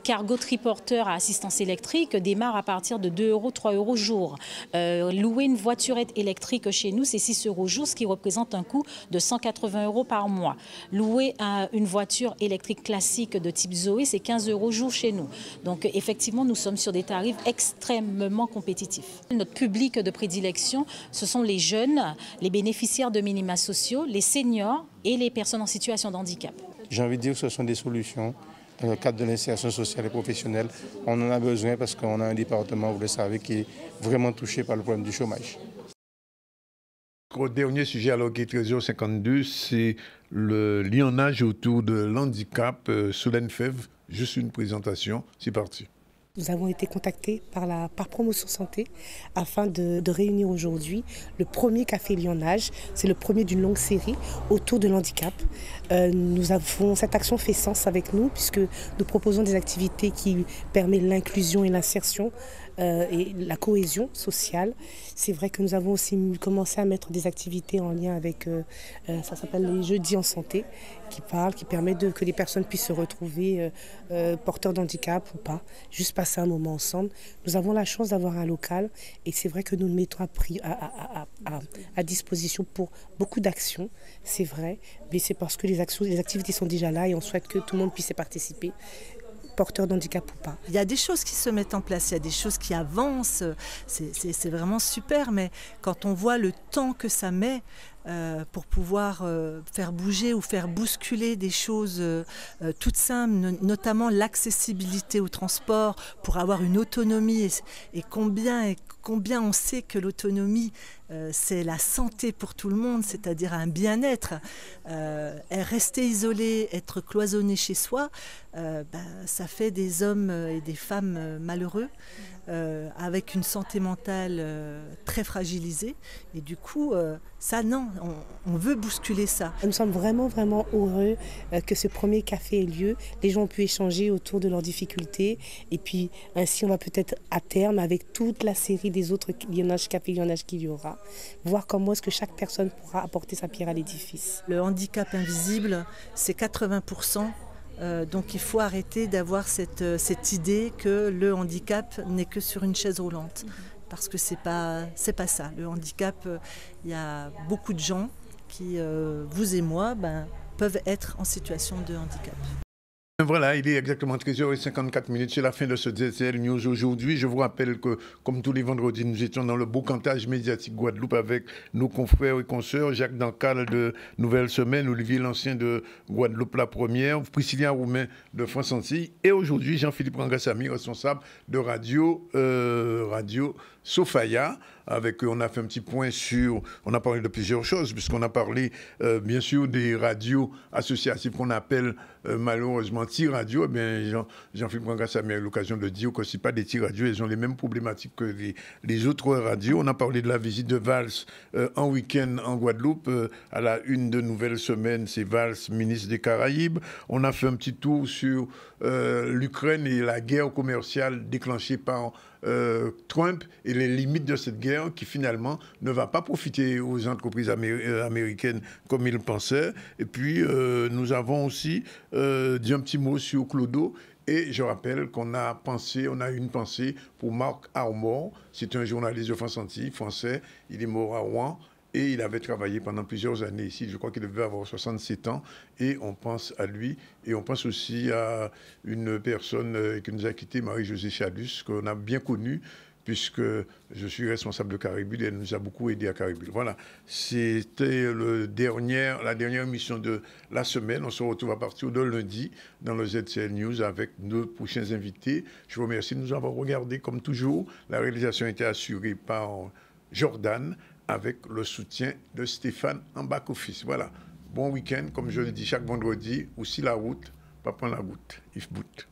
S10: cargo triporteur à assistance électrique démarre à partir de 2 €, 3 € jour. Louer une voiturette électrique chez nous, c'est 6 € jour, ce qui représente un coût de 180 € par mois. Louer une voiture électrique classique de type Zoé, c'est 15 € jour chez nous. Donc effectivement, nous sommes sur des tarifs extrêmement compétitifs. Notre public de prédilection, ce sont les jeunes, les bénéficiaires de minima sociaux, les seniors et les personnes en situation de handicap.
S8: J'ai envie de dire que ce sont des solutions dans le cadre de l'insertion sociale et professionnelle. On en a besoin parce qu'on a un département, vous le savez, qui est vraiment touché par le problème du chômage.
S1: Au dernier sujet, alors qui est 13h52, c'est le lionnage autour de l'handicap. Solène Fèvre, juste une présentation, c'est parti.
S11: Nous avons été contactés par Promotion Santé afin de réunir aujourd'hui le premier café lionnage. C'est le premier d'une longue série autour de l'handicap. Cette action fait sens avec nous puisque nous proposons des activités qui permettent l'inclusion et l'insertion et la cohésion sociale. C'est vrai que nous avons aussi commencé à mettre des activités en lien avec, ça s'appelle les Jeudis en santé, qui permettent que les personnes puissent se retrouver porteurs d'handicap ou pas, juste passer passer un moment ensemble. Nous avons la chance d'avoir un local et c'est vrai que nous le mettons à disposition pour beaucoup d'actions, c'est vrai, mais c'est parce que les activités sont déjà là et on souhaite que tout le monde puisse y participer, porteur d'handicap ou pas.
S12: Il y a des choses qui se mettent en place, il y a des choses qui avancent, c'est vraiment super, mais quand on voit le temps que ça met pour pouvoir faire bouger ou faire bousculer des choses toutes simples, notamment l'accessibilité au transport, pour avoir une autonomie, et combien on sait que l'autonomie, c'est la santé pour tout le monde, c'est-à-dire un bien-être. Rester isolé, être cloisonné chez soi, ça fait des hommes et des femmes malheureux, avec une santé mentale très fragilisée. Et du coup, ça, non, on veut bousculer ça.
S11: Nous sommes vraiment, vraiment heureux que ce premier café ait lieu. Les gens ont pu échanger autour de leurs difficultés. Et puis, ainsi, on va peut-être à terme, avec toute la série des autres café-lionnage qu'il y aura, voir comment est-ce que chaque personne pourra apporter sa pierre à l'édifice.
S12: Le handicap invisible, c'est 80%. Donc il faut arrêter d'avoir cette idée que le handicap n'est que sur une chaise roulante. Parce que c'est pas ça. Le handicap, il y a beaucoup de gens qui, vous et moi, peuvent être en situation de handicap.
S1: Voilà, il est exactement 13h54, c'est la fin de ce ZCL News aujourd'hui. Je vous rappelle que, comme tous les vendredis, nous étions dans le beau cantage médiatique Guadeloupe avec nos confrères et consoeurs, Jacques Dancal de Nouvelle Semaine, Olivier Lancien de Guadeloupe La Première, Priscilla Roumain de France Antilles, et aujourd'hui Jean-Philippe Rangassami, responsable de Radio Sofaya. Avec eux, on a fait un petit point on a parlé de plusieurs choses, puisqu'on a parlé bien sûr des radios associatives qu'on appelle malheureusement T-Radio. Eh bien, Jean-Philippe Rangassami a eu l'occasion de dire que ce n'est pas des T-radios, elles ont les mêmes problématiques que les autres radios. On a parlé de la visite de Valls en week-end en Guadeloupe. À la une de Nouvelle Semaine, c'est Valls, ministre des Caraïbes. On a fait un petit tour sur l'Ukraine et la guerre commerciale déclenchée par Trump et les limites de cette guerre qui finalement ne va pas profiter aux entreprises américaines comme ils pensaient. Et puis nous avons aussi dit un petit mot sur Clodo. Et je rappelle qu'on a eu une pensée pour Marc Armand. C'est un journaliste de France Antilles, français. Il est mort à Rouen. Et il avait travaillé pendant plusieurs années ici. Je crois qu'il devait avoir 67 ans. Et on pense à lui. Et on pense aussi à une personne qui nous a quitté, Marie-Josée Chalus, qu'on a bien connue, puisque je suis responsable de Caribule et elle nous a beaucoup aidé à Caribule. Voilà, c'était la dernière émission de la semaine. On se retrouve à partir de lundi dans le ZCL News avec nos prochains invités. Je vous remercie de nous avoir regardés comme toujours. La réalisation a été assurée par Jordan, avec le soutien de Stéphane en back-office. Voilà. Bon week-end, comme je le dis chaque vendredi, ou si la route, pas prendre la goutte, if boot.